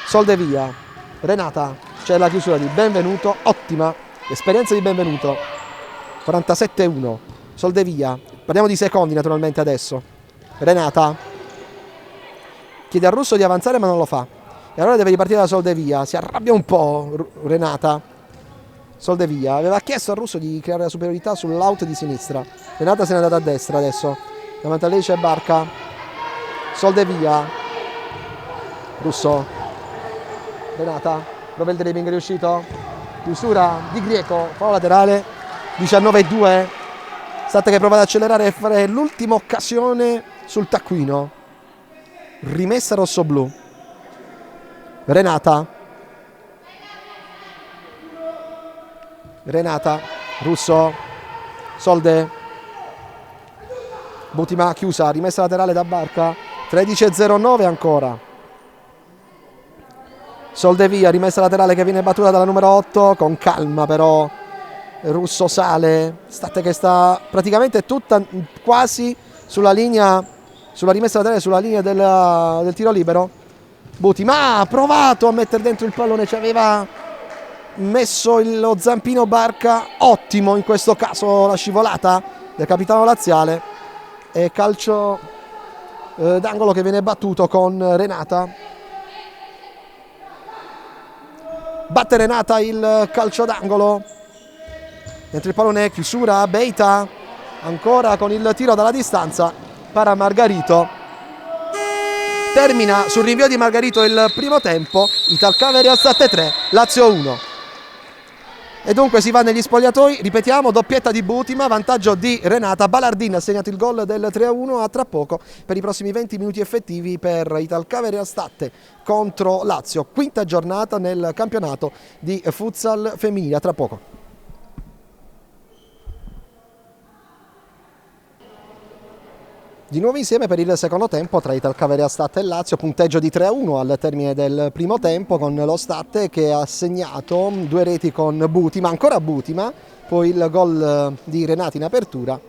Soldevia, Renata, c'è la chiusura di Benvenuto, ottima esperienza di Benvenuto. 47,1, Soldevia, parliamo di secondi naturalmente adesso. Renata chiede a Russo di avanzare ma non lo fa, e allora deve ripartire da Soldevia, si arrabbia un po' Renata. Soldevia aveva chiesto al Russo di creare la superiorità sull'out di sinistra. Renata se n'è andata a destra adesso. Davanti a lei c'è Barca. Soldevia. Russo. Renata. Prova il dribbling, è riuscito. Chiusura di Grieco. Fallo laterale. 19,2. Statte che prova ad accelerare e fare l'ultima occasione sul taccuino. Rimessa rosso-blu. Renata. Renata, Russo, Solde, Butima chiusa, rimessa laterale da Barca, 13,09 ancora. Soldevia, rimessa laterale che viene battuta dalla numero 8, con calma però Russo sale, Statte che sta praticamente tutta quasi sulla linea, sulla rimessa laterale, sulla linea del tiro libero. Butima ha provato a mettere dentro il pallone, ci aveva messo lo zampino Barca, ottimo in questo caso la scivolata del capitano laziale, e calcio d'angolo che viene battuto con Renata. Batte Renata il calcio d'angolo, mentre il pallone è chiusura, Beita ancora con il tiro dalla distanza, para Margarito. Termina sul rinvio di Margarito il primo tempo, Italcaveria Statte 3, Lazio 1. E dunque si va negli spogliatoi, ripetiamo, doppietta di Butima, vantaggio di Renata, Ballardin ha segnato il gol del 3-1, a tra poco per i prossimi 20 minuti effettivi per Italcaveria Statte contro Lazio, quinta giornata nel campionato di futsal femminile, a tra poco. Di nuovo insieme per il secondo tempo tra Italcaveria Statte e Lazio, punteggio di 3-1 al termine del primo tempo, con lo Statte che ha segnato 2 reti con Butima, ancora Butima, poi il gol di Renata in apertura.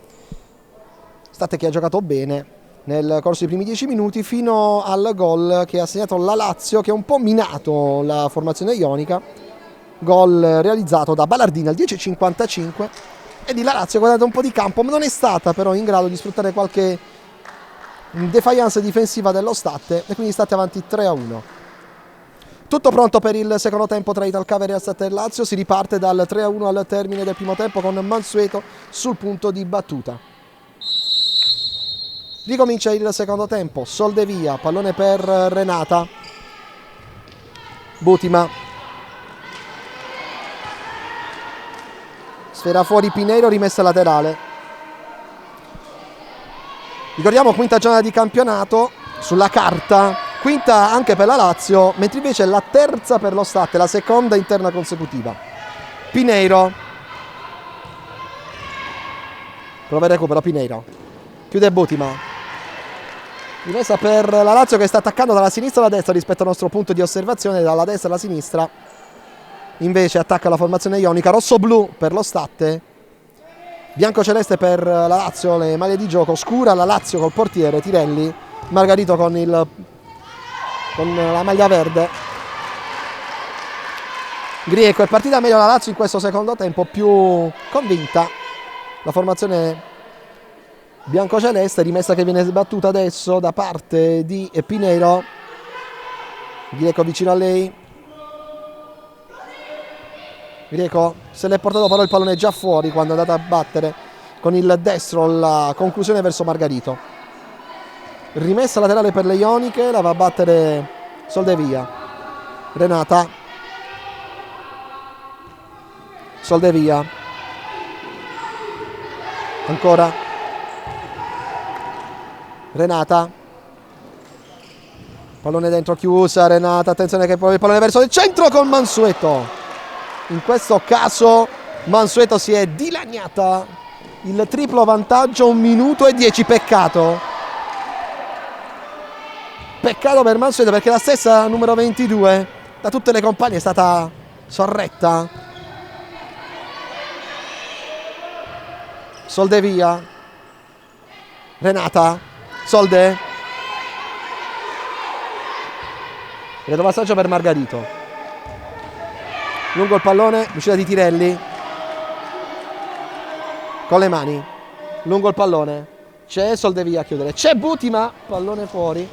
Statte che ha giocato bene, nel corso dei primi 10 minuti, fino al gol che ha segnato la Lazio, che ha un po' minato la formazione ionica. Gol realizzato da Ballardini al 10:55, e di la Lazio ha guardato un po' di campo, ma non è stata però in grado di sfruttare qualche defiance difensiva dello State, e quindi state avanti 3-1. Tutto pronto per il secondo tempo tra Italcaver e State del Lazio. Si riparte dal 3-1 al termine del primo tempo con Mansueto sul punto di battuta. Ricomincia il secondo tempo. Soldevia, pallone per Renata. Butima. Sfera fuori Pineiro, rimessa laterale. Ricordiamo, quinta giornata di campionato sulla carta, quinta anche per la Lazio, mentre invece è la terza per lo State, la seconda interna consecutiva. Pineiro. Prova il recupero Pineiro. Chiude Butima. Rimessa per la Lazio, che sta attaccando dalla sinistra alla destra rispetto al nostro punto di osservazione, dalla destra alla sinistra. Invece attacca la formazione ionica. Rosso-blu per lo State, bianco-celeste per la Lazio, le maglie di gioco. Scura la Lazio col portiere Tirelli, Margarito con la maglia verde. Grieco. È partita meglio la Lazio in questo secondo tempo, più convinta la formazione biancoceleste. Rimessa che viene sbattuta adesso da parte di Pineiro. Grieco vicino a lei. Grieco se l'è portato, però il pallone è già fuori quando è andato a battere con il destro la conclusione verso Margarito. Rimessa laterale per le ioniche, la va a battere Soldevia. Renata. Soldevia. Ancora Renata. Pallone dentro, chiusa Renata. Attenzione che poi il pallone verso il centro con Mansueto. In questo caso Mansueto si è dilaniata il triplo vantaggio, 1 minuto e 10. Peccato per Mansueto, perché la stessa numero 22 da tutte le compagne è stata sorretta. Soldevia. Renata. Solde. Vedo passaggio per Margarito. Lungo il pallone, l'uscita di Tirelli con le mani. Lungo il pallone c'è Soldevia a chiudere, c'è Butima, pallone fuori.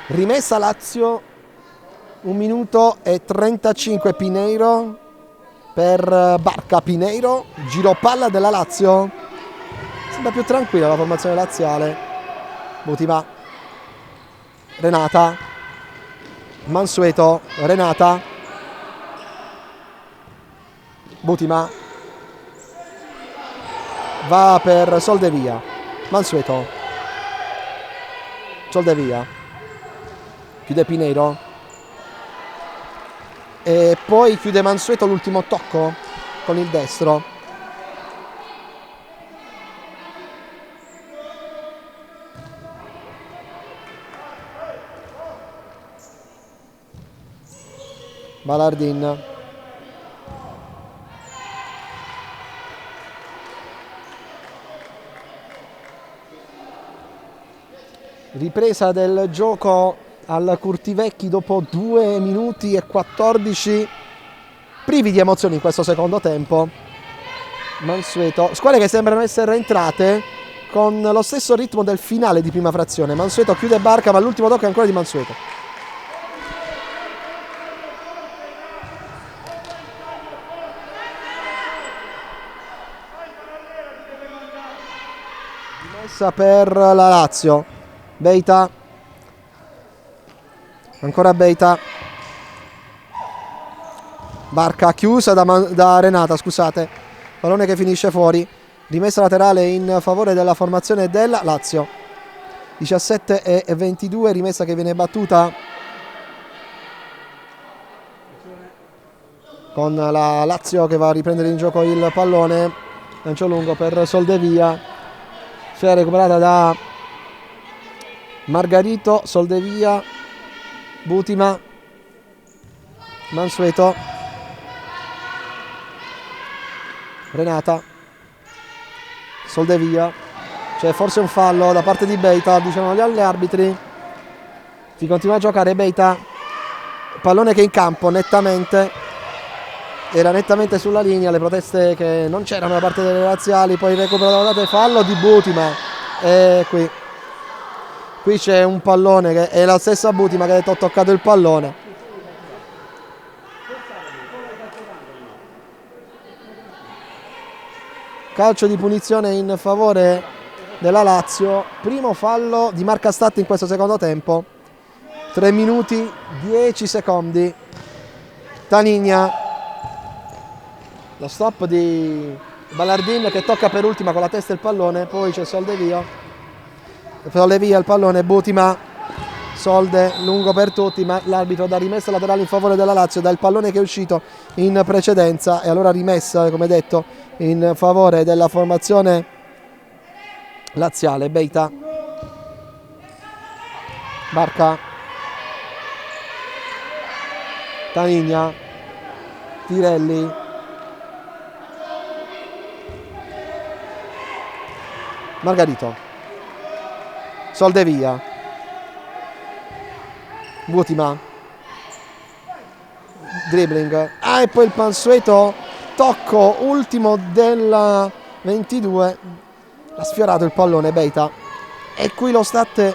Rimessa Lazio, 1 minuto e 35. Pineiro per Barca. Pineiro, giro palla della Lazio. Sembra più tranquilla la formazione laziale. Butima. Renata. Mansueto. Renata. Butima. Va per Soldevia. Mansueto. Soldevia. Chiude Pineiro. E poi chiude Mansueto l'ultimo tocco con il destro. Ballardin. Ripresa del gioco al Curtivecchi dopo 2 minuti e 14, privi di emozioni in questo secondo tempo. Mansueto, squadre che sembrano essere entrate con lo stesso ritmo del finale di prima frazione. Mansueto chiude Barca, ma l'ultimo tocco è ancora di Mansueto. Per la Lazio. Beita. Ancora Beita. Barca chiusa da Renata, scusate. Pallone che finisce fuori. Rimessa laterale in favore della formazione della Lazio. 17 e 22, rimessa che viene battuta con la Lazio che va a riprendere in gioco il pallone. Lancio lungo per Soldevia. Sfera recuperata da Margarito. Soldevia. Butima. Mansueto. Renata, Soldevia, c'è forse un fallo da parte di Beita, diciamo gli arbitri. Si continua a giocare Beita, pallone che in campo nettamente, era nettamente sulla linea, le proteste che non c'erano da parte delle laziali, poi il recupero della data, fallo di Butima, e qui c'è un pallone che è la stessa Butima che ha detto ho toccato il pallone. Calcio di punizione in favore della Lazio, primo fallo di Marca Stat in questo secondo tempo, 3 minuti 10 secondi. Tanigna, lo stop di Ballardin che tocca per ultima con la testa il pallone, poi c'è Soldevia il pallone, Butima, Solde lungo per tutti, ma l'arbitro dà rimessa laterale in favore della Lazio, dà il pallone che è uscito in precedenza e allora rimessa, come detto, in favore della formazione laziale. Beita, Barca, Tanigna, Tirelli, Margarito, Soldevia, Butima, dribbling, e poi il mansueto tocco ultimo della 22, ha sfiorato il pallone Beita e qui lo stat è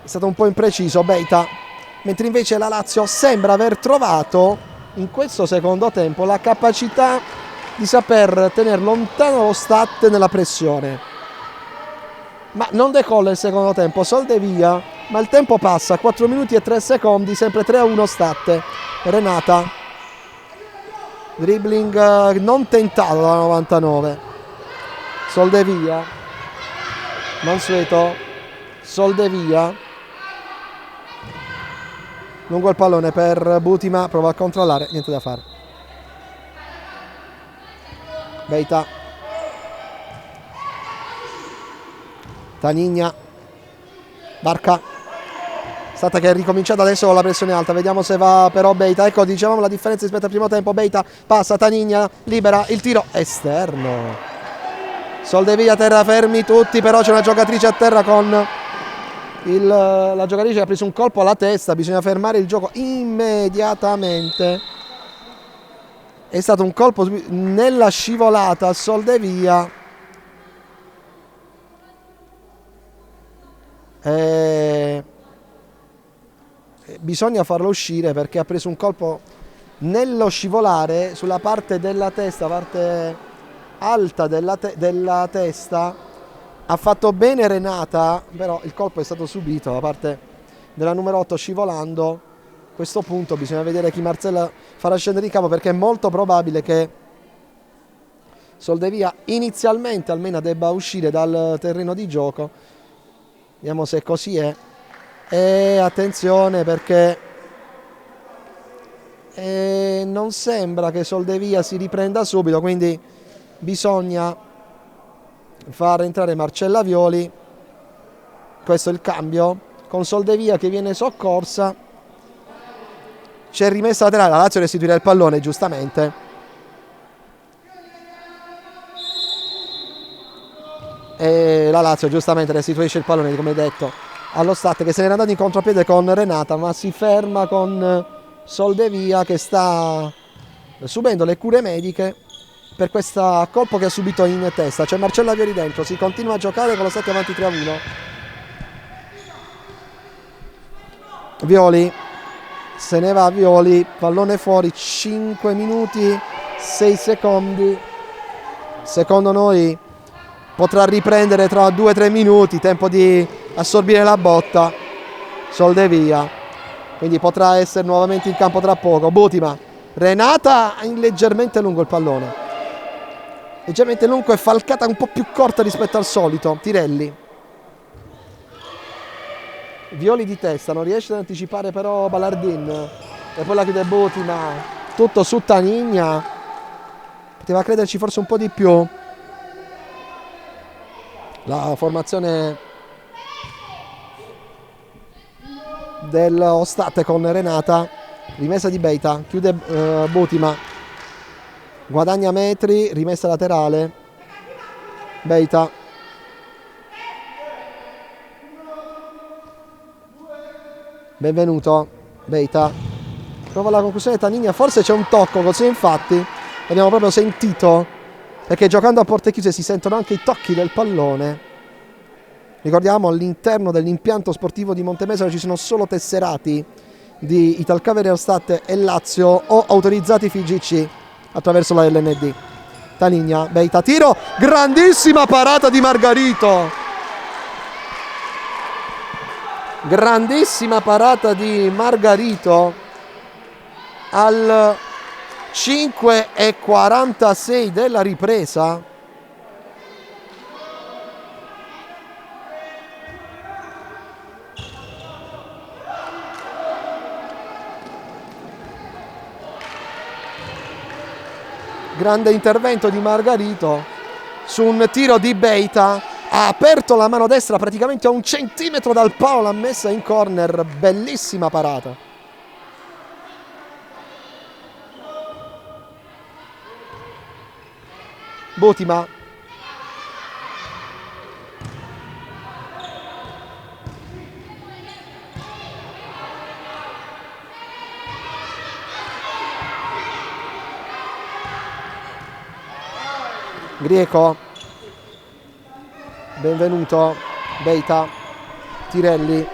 stato un po' impreciso Beita, mentre invece la Lazio sembra aver trovato in questo secondo tempo la capacità di saper tenere lontano lo stat nella pressione, ma non decolla il secondo tempo Soldevia, ma il tempo passa, 4 minuti e 3 secondi, sempre 3-1 stat. Renata, dribbling non tentato da 99, Soldevia, Mansueto, Soldevia, lungo il pallone per Butima, prova a controllare, niente da fare. Beita, Tanigna, Barca, stata che è ricominciata adesso con la pressione alta, vediamo se va però Beita, ecco dicevamo la differenza rispetto al primo tempo, Beita passa, Tanigna libera, il tiro esterno, Soldevia terrafermi tutti, però c'è una giocatrice a terra con la giocatrice che ha preso un colpo alla testa, bisogna fermare il gioco immediatamente, è stato un colpo nella scivolata, Soldevia bisogna farlo uscire perché ha preso un colpo nello scivolare sulla parte della testa, parte alta della testa, ha fatto bene Renata, però il colpo è stato subito da parte della numero 8 scivolando. A questo punto bisogna vedere chi Marcella farà scendere in campo perché è molto probabile che Soldevia inizialmente almeno debba uscire dal terreno di gioco. Vediamo se così è. E attenzione perché non sembra che Soldevia si riprenda subito, quindi bisogna far entrare Marcella Violi. Questo è il cambio con Soldevia che viene soccorsa, c'è rimessa laterale, la Lazio restituirà il pallone giustamente, e la Lazio giustamente restituisce il pallone come detto allo Stat che se n'era andato in contropiede con Renata, ma si ferma con Soldevia che sta subendo le cure mediche per questo colpo che ha subito in testa. C'è Marcella Violi dentro, si continua a giocare con lo Stat avanti 3-1. Violi, se ne va Violi, pallone fuori, 5 minuti 6 secondi, secondo noi potrà riprendere tra 2-3 minuti, tempo di assorbire la botta Soldevia, quindi potrà essere nuovamente in campo tra poco. Butima, Renata leggermente lungo il pallone, leggermente lungo e falcata un po' più corta rispetto al solito. Tirelli, Violi di testa, non riesce ad anticipare però Ballardin e poi la chiude Butima, tutto su Tanigna, poteva crederci forse un po' di più la formazione dello Stat con Renata. Rimessa di Beita, chiude Butima, guadagna metri, rimessa laterale. Beita. Benvenuto. Beita. Prova la conclusione Tanigna, forse c'è un tocco, così infatti l'abbiamo proprio sentito, perché giocando a porte chiuse si sentono anche i tocchi del pallone. Ricordiamo, all'interno dell'impianto sportivo di Montemesaro ci sono solo tesserati di Italcaver Erstat e Lazio o autorizzati FIGC attraverso la LND. Tanigna, Beita, tiro, grandissima parata di Margarito. Grandissima parata di Margarito al 5:46 della ripresa. Grande intervento di Margarito su un tiro di Beita, ha aperto la mano destra praticamente a 1 centimetro dal palo, l'ha messa in corner, bellissima parata. Botima. Grieco. Benvenuto. Beita. Tirelli.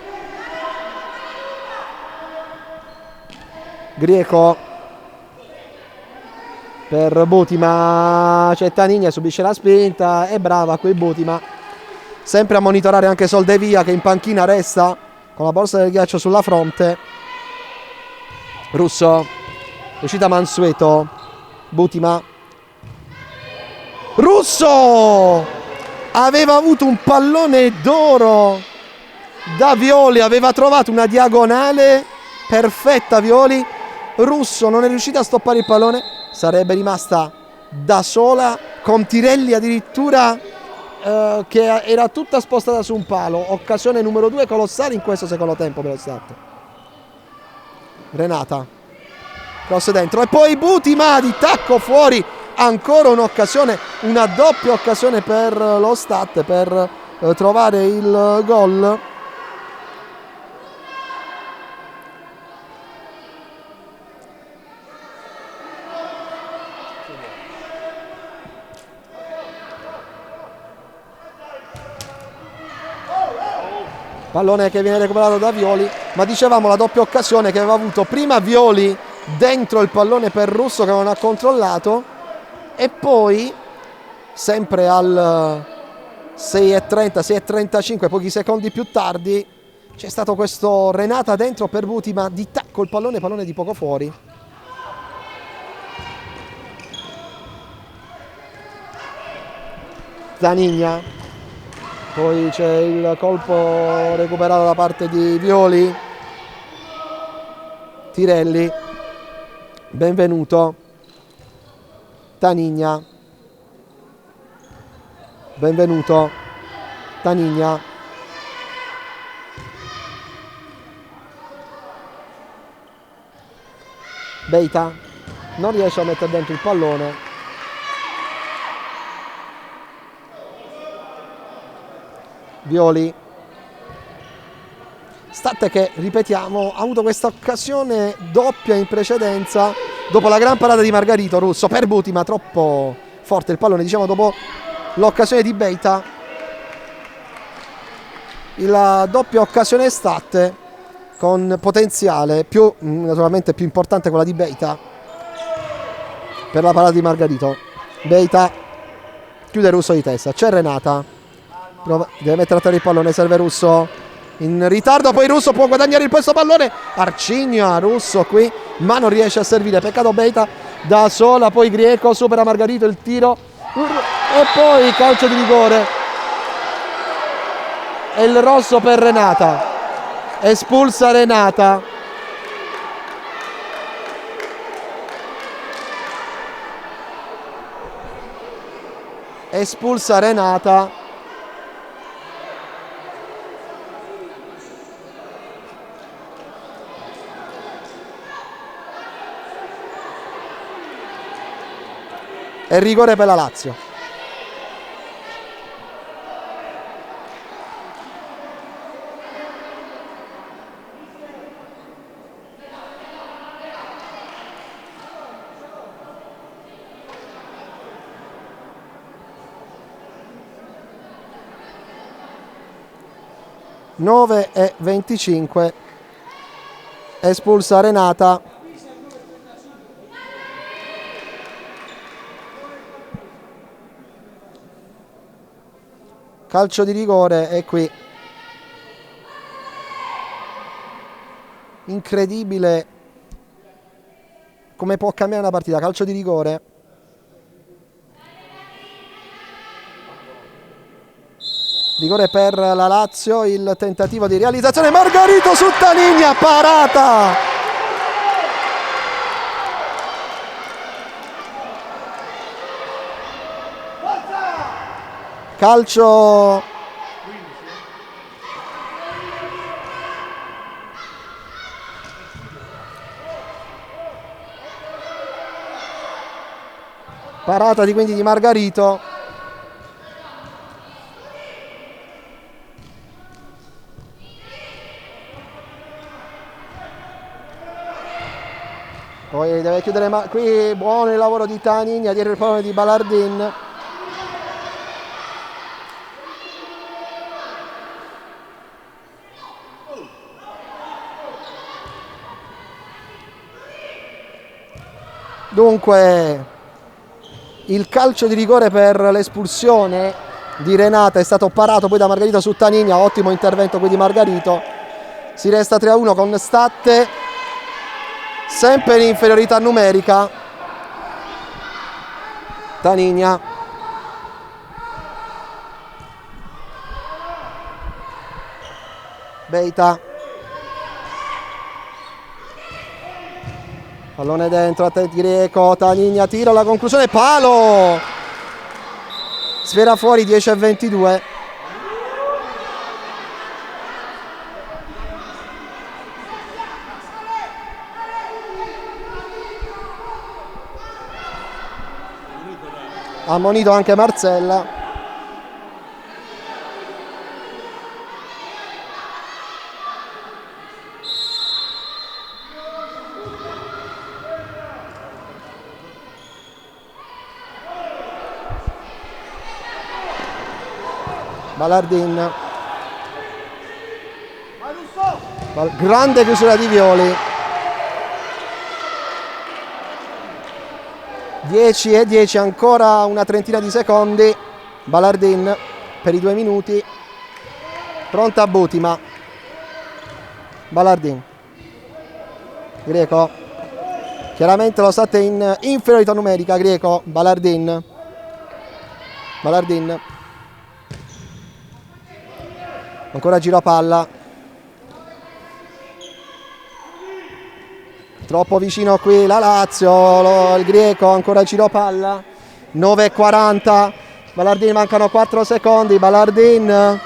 Grieco. Per Botima, c'è Tanigna, subisce la spinta, è brava qui Botima. Sempre a monitorare anche Soldevia, che in panchina resta con la borsa del ghiaccio sulla fronte. Russo, uscita Mansueto. Botima. Russo aveva avuto un pallone d'oro da Violi, aveva trovato una diagonale perfetta Violi. Russo non è riuscita a stoppare il pallone, sarebbe rimasta da sola con Tirelli addirittura che era tutta spostata su un palo. Occasione numero 2 colossale in questo secondo tempo per lo Stat. Renata, cross dentro e poi Botima di tacco fuori. Ancora un'occasione, una doppia occasione per lo Stat per trovare il gol. Pallone che viene recuperato da Violi, ma dicevamo la doppia occasione che aveva avuto prima Violi dentro il pallone per Russo che non ha controllato, e poi sempre al 6:30, 6:35, pochi secondi più tardi, c'è stato questo Renata dentro per Botima di tacco il pallone di poco fuori. Tanigna, poi c'è il colpo recuperato da parte di Violi. Tirelli, Benvenuto. Tanigna. Benvenuto. Tanigna. Beita non riesce a mettere dentro il pallone. Violi. Stat che, ripetiamo, ha avuto questa occasione doppia in precedenza dopo la gran parata di Margarito. Russo per Botima, troppo forte il pallone, diciamo, dopo l'occasione di Beita. La doppia occasione Stat con potenziale più, naturalmente più importante quella di Beita per la parata di Margarito. Beita chiude Russo di testa, c'è Renata, deve mettere a terra il pallone, serve Russo in ritardo, poi Russo può guadagnare il questo pallone, Arcigna Russo qui ma non riesce a servire, peccato Beita da sola, poi Grieco supera Margarito, il tiro e poi calcio di rigore e il rosso per Renata, espulsa Renata. Espulsa Renata. e rigore per la Lazio. E 25, espulsa Renata. Calcio di rigore e qui incredibile come può cambiare una partita. Calcio di rigore. Rigore per la Lazio, il tentativo di realizzazione, Margarito su Tanigna, parata! Calcio parata quindi di Margarito. Poi deve chiudere qui, buono il lavoro di Tanigna, dietro il pallone di Balardin. Dunque il calcio di rigore per l'espulsione di Renata è stato parato poi da Margarito su Tanigna, ottimo intervento qui di Margarito. Si resta 3-1 con Statte sempre in inferiorità numerica. Tanigna, Beita, pallone dentro, attenti Greco, Tanigna tira la conclusione, palo, sfera fuori, 10-22. Ammonito anche Marcella. Balardin. Grande chiusura di Violi. 10-10, ancora una trentina di secondi. Balardin per i 2 minuti. Pronta Butima. Balardin. Greco. Chiaramente lo Statte in inferiorità numerica. Greco. Balardin. Balardin. Ancora giro a palla. Troppo vicino qui la Lazio, il Greco, ancora giro palla, 9:40, Balardin, mancano 4 secondi, Balardin,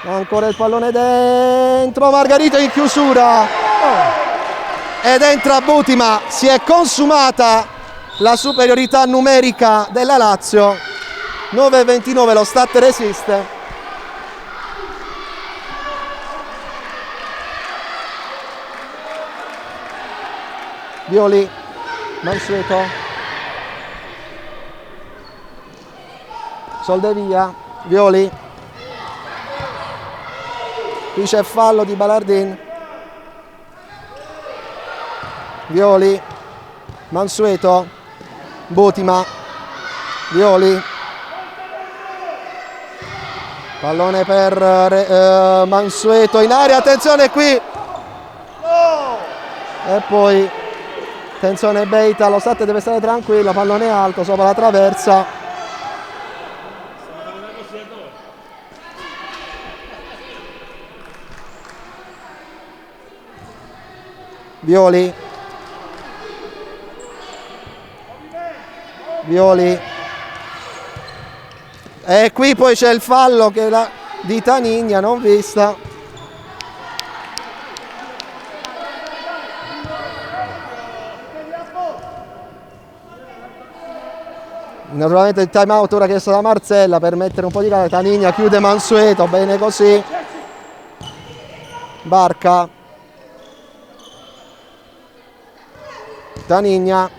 ancora il pallone dentro, Margarito in chiusura, ed entra Butima, si è consumata la superiorità numerica della Lazio, 9:29, lo Statte resiste. Violi, Mansueto, Soldevia, Violi, qui c'è fallo di Balardin, Violi, Mansueto, Butima, Violi, pallone per Mansueto in area, attenzione qui, e poi attenzione Beita, lo Statte deve stare tranquillo, pallone alto sopra la traversa. Violi. Violi. E qui poi c'è il fallo che di Tanigna, non vista. Naturalmente il time out ora chiesto da Marcella per mettere un po' di calma. Tanigna chiude Mansueto, bene così. Barca. Tanigna.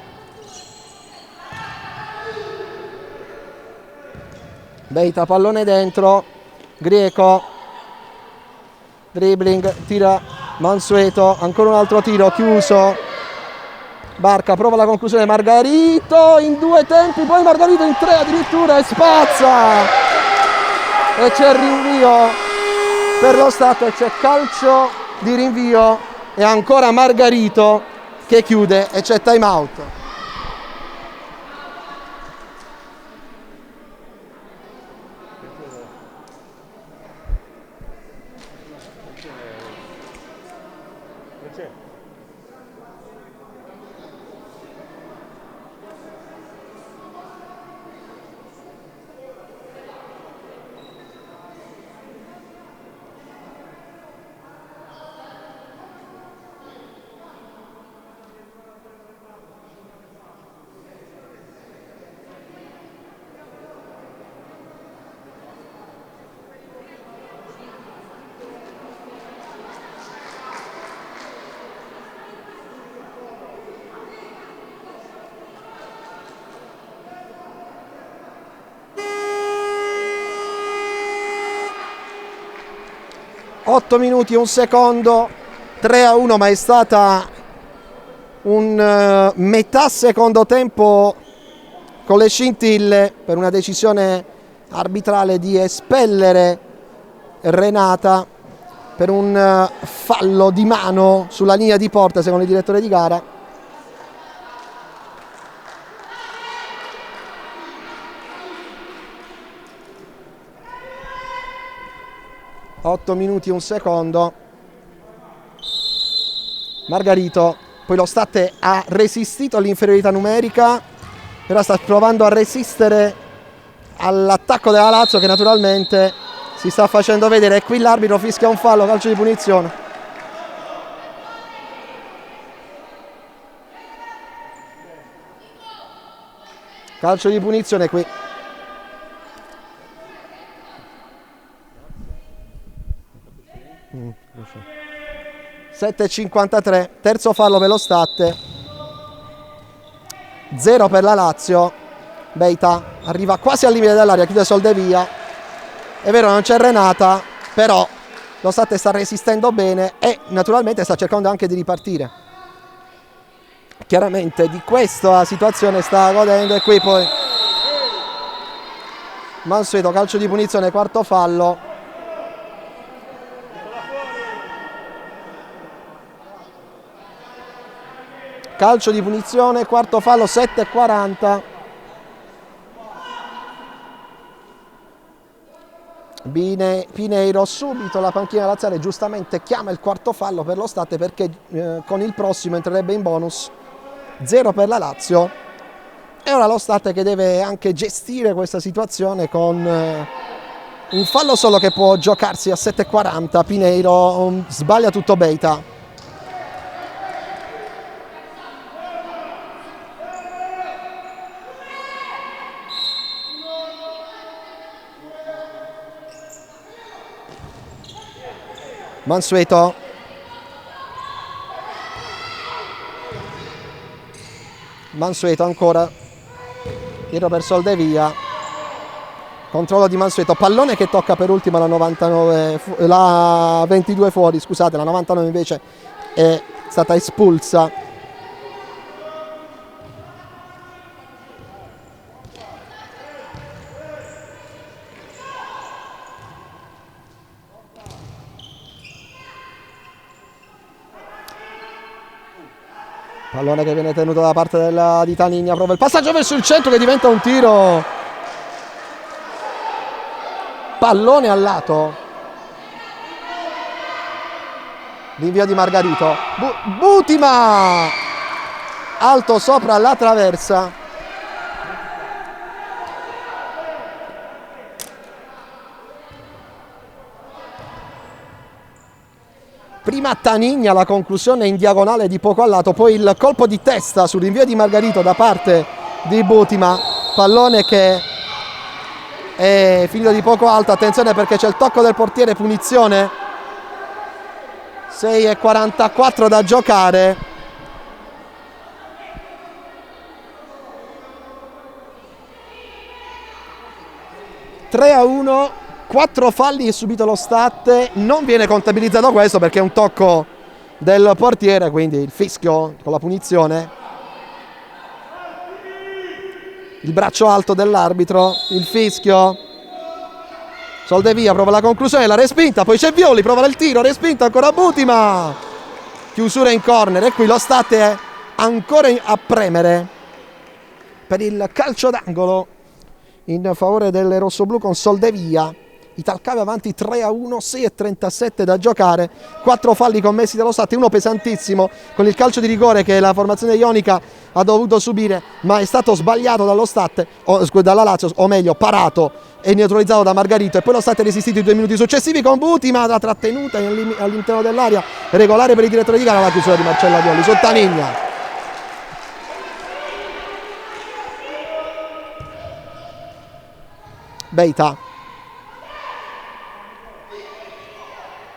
Beita pallone dentro. Grieco. Dribbling, tira Mansueto, ancora un altro tiro chiuso. Barca prova la conclusione, Margarito in 2 tempi, poi Margarito in 3 addirittura e spazza. E c'è il rinvio per lo Stato e c'è calcio di rinvio e ancora Margarito che chiude e c'è time out. Otto minuti e un secondo, 3-1, ma è stata un metà secondo tempo con le scintille per una decisione arbitrale di espellere Renata per un fallo di mano sulla linea di porta secondo il direttore di gara. Otto minuti e un secondo. Margarito, poi lo State ha resistito all'inferiorità numerica, ora sta provando a resistere all'attacco della Lazio che naturalmente si sta facendo vedere. E qui l'arbitro fischia un fallo, calcio di punizione. Calcio di punizione qui. 7,53, terzo fallo per lo State, 0 per la Lazio. Beita arriva quasi al limite dell'area, chiude Soldevia. È vero, non c'è Renata, però lo State sta resistendo bene e naturalmente sta cercando anche di ripartire. Chiaramente di questa situazione sta godendo. E qui poi Mansueto, calcio di punizione, quarto fallo. Calcio di punizione, quarto fallo, 7,40. Pineiro, subito la panchina laziale giustamente chiama il quarto fallo per lo State perché con il prossimo entrerebbe in bonus. 0 per la Lazio. E ora lo State che deve anche gestire questa situazione con un fallo solo che può giocarsi a 7,40. Pineiro sbaglia tutto Beita. Mansueto. Mansueto ancora. Tiro per Soldevia. Controllo di Mansueto. Pallone che tocca per ultima la 99, la 22 fuori, scusate, la 99 invece è stata espulsa. Pallone che viene tenuto da parte di Tanigna, prova il passaggio verso il centro che diventa un tiro. Pallone al lato. L'invio di Margarito. Butima! Alto sopra la traversa. Prima Tanigna, la conclusione in diagonale di poco al lato, poi il colpo di testa sul rinvio di Margarito da parte di Butima pallone che è finito di poco alto. Attenzione perché c'è il tocco del portiere, punizione. 6:44 da giocare. (3-1), 4 falli subito lo Stat. Non viene contabilizzato questo perché è un tocco del portiere, quindi il fischio con la punizione, il braccio alto dell'arbitro, il fischio. Soldevia prova la conclusione, la respinta, poi c'è Violi, prova il tiro, respinta ancora Butima, chiusura in corner. E qui lo Stat è ancora a premere per il calcio d'angolo in favore delle rossoblù con Soldevia. Italcave avanti 3-1, 6:37 da giocare, 4 falli commessi dallo Stat, uno pesantissimo con il calcio di rigore che la formazione ionica ha dovuto subire, ma è stato sbagliato dallo Stat, dalla Lazio, o meglio parato e neutralizzato da Margarito, e poi lo Stat è resistito i 2 minuti successivi con Butima, la trattenuta all'interno dell'area, regolare per il direttore di gara, la chiusura di Marcella Violi su Tanigna. Beita,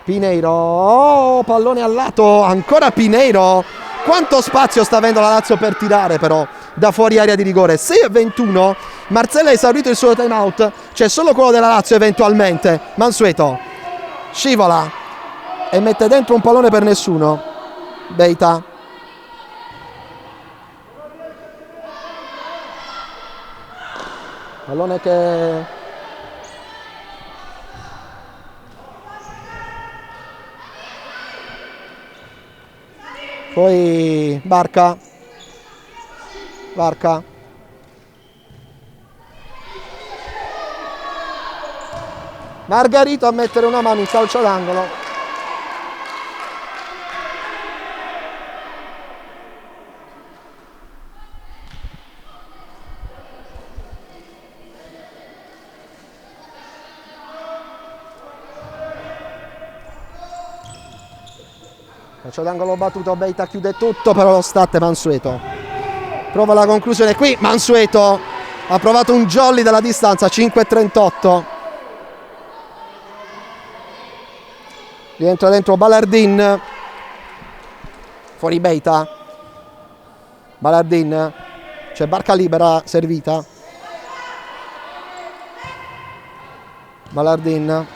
Pineiro, oh, pallone al lato, ancora Pineiro. Quanto spazio sta avendo la Lazio per tirare però da fuori area di rigore. 6:21, Marzella ha esaurito il suo time out, c'è solo quello della Lazio eventualmente. Mansueto scivola e mette dentro un pallone per nessuno. Beita, pallone che poi Barca, Margarito a mettere una mano in calcio d'angolo. Calcio d'angolo battuto, Beita chiude tutto, però lo Stat. Mansueto prova la conclusione qui, Mansueto ha provato un jolly dalla distanza. 5:38, rientra dentro Balardin, fuori Beita, Balardin, c'è Barca libera, servita, Balardin,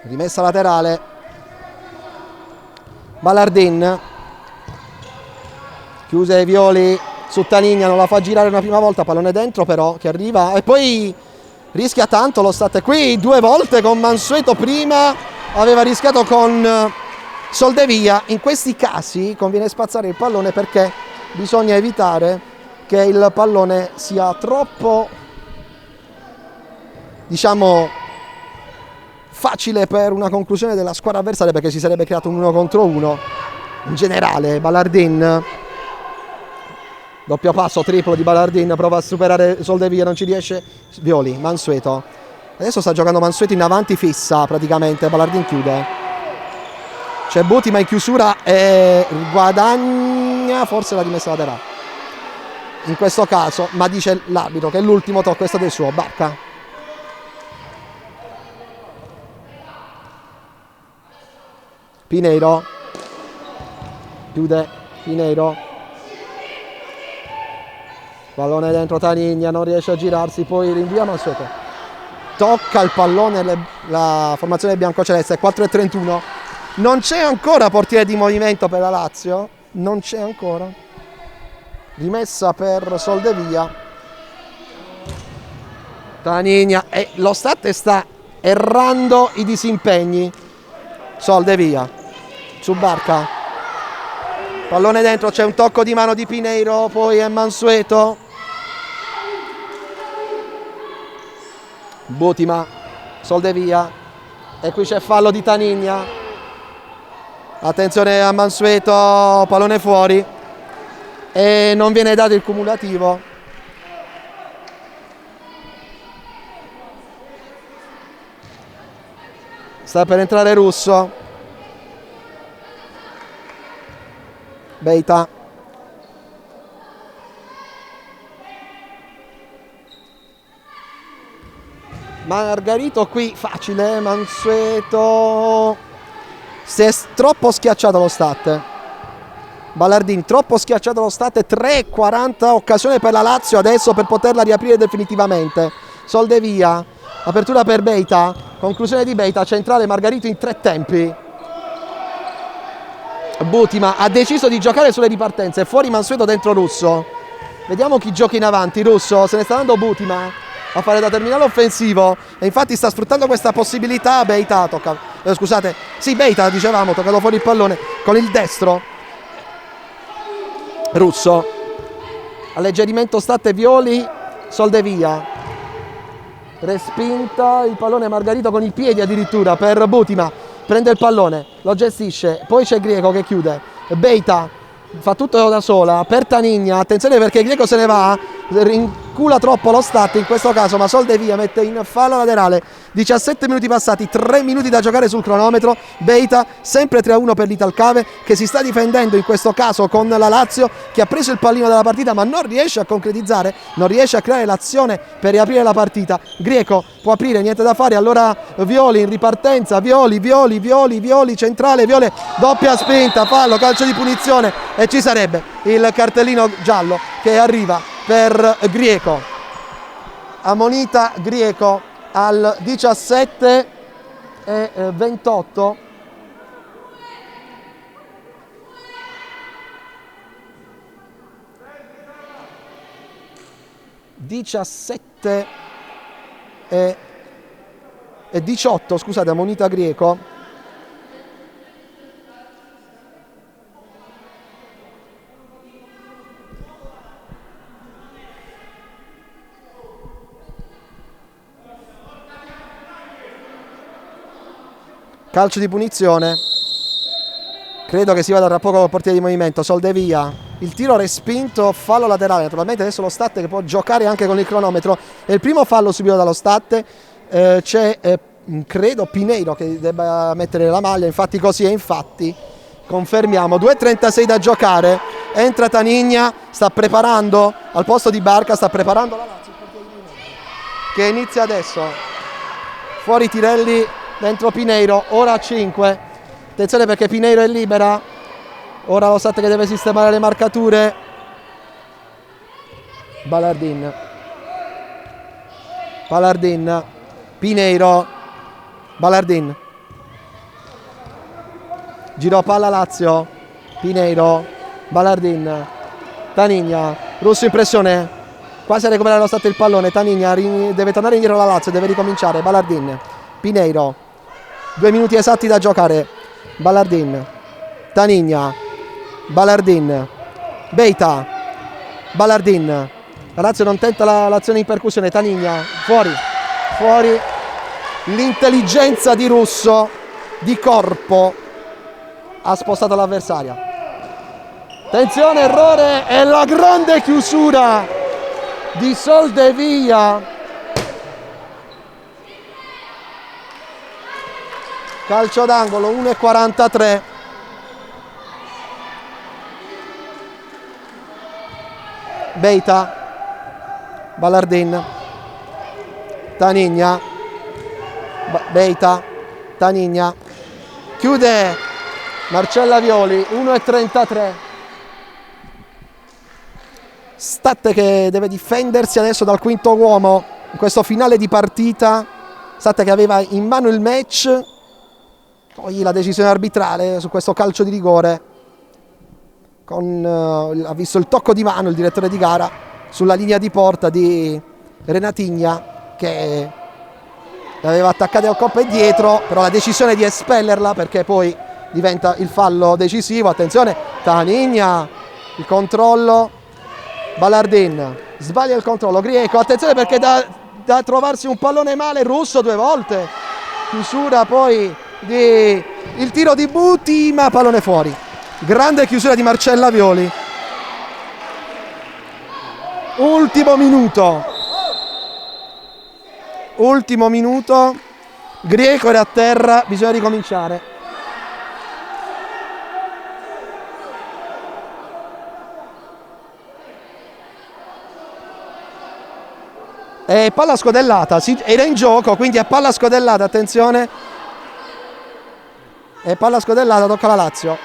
rimessa laterale, Balardin, chiuse Violi su Tanigna, non la fa girare una prima volta, pallone dentro però che arriva e poi rischia tanto lo Stat qui 2 volte con Mansueto. Prima aveva rischiato con Soldevia. In questi casi conviene spazzare il pallone perché bisogna evitare che il pallone sia troppo, diciamo, facile per una conclusione della squadra avversaria, perché si sarebbe creato un 1 contro 1 in generale. Balardin, doppio passo, triplo di Balardin, prova a superare Soldevia, non ci riesce. Violi, Mansueto, adesso sta giocando Mansueto in avanti fissa praticamente. Balardin chiude, c'è Butima in chiusura e guadagna forse la rimessa laterale in questo caso, ma dice l'arbitro che l'ultimo tocco è stato il suo. Barca, Pineiro chiude, Pineiro, pallone dentro Tanigna, non riesce a girarsi, poi rinvia Mansueto, tocca il pallone la formazione biancoceleste. 4:31, non c'è ancora portiere di movimento per la Lazio, non c'è ancora, rimessa per Soldevia. Tanigna, e lo Stat sta errando i disimpegni. Soldevia su Barca, pallone dentro, c'è un tocco di mano di Pineiro, poi è Mansueto, Butima, Soldevia, e qui c'è fallo di Tanigna. Attenzione a Mansueto, pallone fuori e non viene dato il cumulativo. Sta per entrare Russo. Beita. Margarito qui facile, Mansueto si è troppo schiacciato lo stat. Ballardini troppo schiacciato lo stat, 3-40 occasione per la Lazio adesso per poterla riaprire definitivamente. Soldevia, apertura per Beita, conclusione di Beita, centrale Margarito in 3 tempi. Butima ha deciso di giocare sulle ripartenze, fuori Mansueto, dentro Russo. Vediamo chi gioca in avanti. Russo, se ne sta dando Butima a fare da terminale offensivo e infatti sta sfruttando questa possibilità. Beita tocca, scusate, sì, Beita dicevamo, toccato fuori il pallone con il destro. Russo, alleggerimento stat Violi, Soldevia, respinta il pallone Margarito con i piedi addirittura per Butima, prende il pallone, lo gestisce, poi c'è Greco che chiude, Beita fa tutto da sola per Tanigna, attenzione perché Greco se ne va, rincula troppo lo stat in questo caso, ma Soldevia mette in fallo laterale. 17 minuti passati, 3 minuti da giocare sul cronometro. Beita sempre 3-1 per l'Italcave, che si sta difendendo in questo caso con la Lazio, che ha preso il pallino della partita ma non riesce a concretizzare, non riesce a creare l'azione per riaprire la partita. Greco può aprire, niente da fare, allora Violi in ripartenza, Violi centrale, Violi, doppia spinta, fallo, calcio di punizione e ci sarebbe il cartellino giallo che arriva per Greco. Ammonita Greco al 17:28. E 18, scusate, ammonita Greco. Calcio di punizione, credo che si vada tra poco col portiere di movimento. Soldevia, il tiro respinto, fallo laterale. Naturalmente adesso lo stat che può giocare anche con il cronometro, è il primo fallo subito dallo stat. C'è credo Pineiro che debba mettere la maglia, infatti così è, infatti confermiamo. 2:36 da giocare, entra Tanigna, sta preparando al posto di Barca, sta preparando la Lazio, il portiere di movimento, che inizia adesso. Fuori Tirelli, dentro Pineiro, ora a 5. Attenzione perché Pineiro è libera. Ora lo stat che deve sistemare le marcature. Ballardin, Pineiro, Ballardin. Giro palla Lazio. Pineiro, Ballardin, Tanigna, Russo in pressione, quasi a recuperare lo stat il pallone. Tanigna deve tornare indietro la Lazio, deve ricominciare. Ballardin, Pineiro, 2 minuti esatti da giocare. Ballardin, Tanigna, Ballardin, Beita, Ballardin. La Lazio non tenta l'azione in percussione. Tanigna, fuori. L'intelligenza di Russo, di corpo, ha spostato l'avversaria. Attenzione, errore, e la grande chiusura di Soldevia. Calcio d'angolo, 1:43. Beita, Ballardin, Tanigna, Beita, Tanigna, chiude Marcella Violi, 1:33. Stat che deve difendersi adesso dal quinto uomo in questo finale di partita. Stat che aveva in mano il match, poi la decisione arbitrale su questo calcio di rigore, ha visto il tocco di mano il direttore di gara sulla linea di porta di Renatigna, che l'aveva attaccata al coppa e dietro, però la decisione di espellerla perché poi diventa il fallo decisivo. Attenzione, Tanigna, il controllo, Ballardin sbaglia il controllo, Greco, attenzione perché da trovarsi un pallone male, Russo 2 volte, chiusura poi il tiro di Butima, pallone fuori. Grande chiusura di Marcella Violi. Ultimo minuto Grieco era a terra, bisogna ricominciare. E palla scodellata, era in gioco, quindi è palla scodellata, attenzione. E palla scodellata, tocca la Lazio.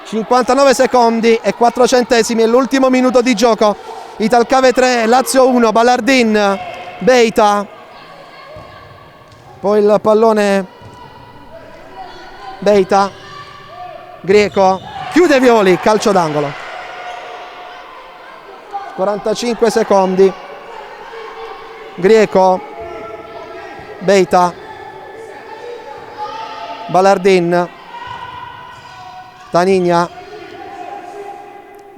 59 secondi e 4 centesimi, è l'ultimo minuto di gioco. Italcave 3, Lazio 1, Ballardin, Beita. Poi il pallone Beita, Grieco, chiude Violi, calcio d'angolo. 45 secondi. Grieco, Beita, Ballardin, Tanigna,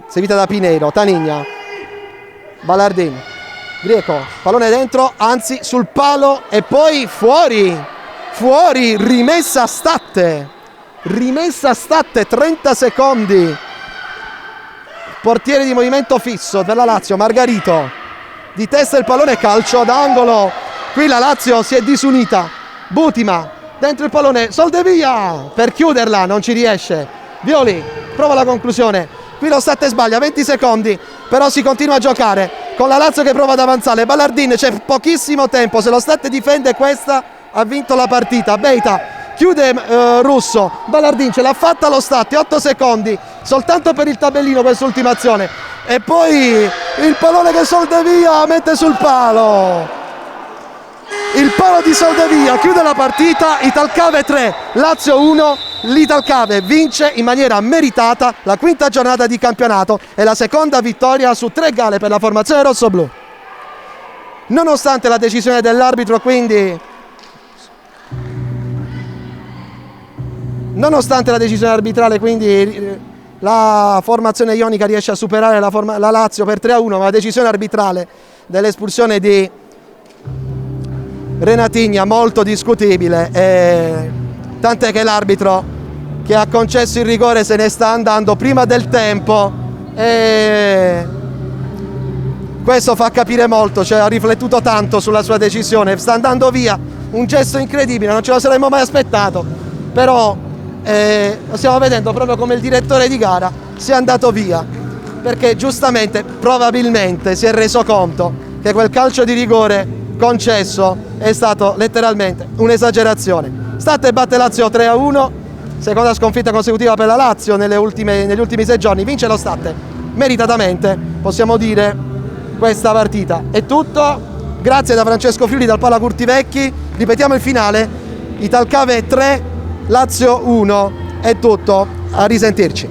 seguita da Pinero, Tanigna, Ballardin, Grieco, pallone dentro, anzi sul palo e poi fuori, rimessa a Statte, 30 secondi. Portiere di movimento fisso per la Lazio, Margarito. Di testa il pallone, calcio d'angolo. Qui la Lazio si è disunita. Butima dentro il pallone, Soldevia per chiuderla, non ci riesce. Violi prova la conclusione. Qui lo Statte sbaglia, 20 secondi, però si continua a giocare con la Lazio che prova ad avanzare. Ballardin, c'è pochissimo tempo, se lo Statte difende questa ha vinto la partita. Beita chiude Russo, Ballardin ce l'ha fatta lo Statte, 8 secondi soltanto per il tabellino quest'ultima azione. E poi il pallone che Soldevia mette sul palo. Il palo di Soldevia chiude la partita. Italcave 3, Lazio 1. L'Italcave vince in maniera meritata la quinta giornata di campionato e la seconda vittoria su 3 gare per la formazione rossoblù. Nonostante la decisione dell'arbitro, quindi arbitrale, quindi la formazione ionica riesce a superare la Lazio per 3-1, ma la decisione arbitrale dell'espulsione di Renatigna molto discutibile, tant'è che l'arbitro che ha concesso il rigore se ne sta andando prima del tempo e questo fa capire molto, cioè ha riflettuto tanto sulla sua decisione, sta andando via, un gesto incredibile, non ce lo saremmo mai aspettato, però lo stiamo vedendo proprio come il direttore di gara si è andato via perché giustamente probabilmente si è reso conto che quel calcio di rigore concesso è stato letteralmente un'esagerazione. Statte batte Lazio 3-1, seconda sconfitta consecutiva per la Lazio negli ultimi 6 giorni, vince lo Statte meritatamente, possiamo dire. Questa partita è tutto, grazie da Francesco Friuli dal Pala Curtivecchi, ripetiamo il finale: Italcave 3, Lazio 1, è tutto, a risentirci.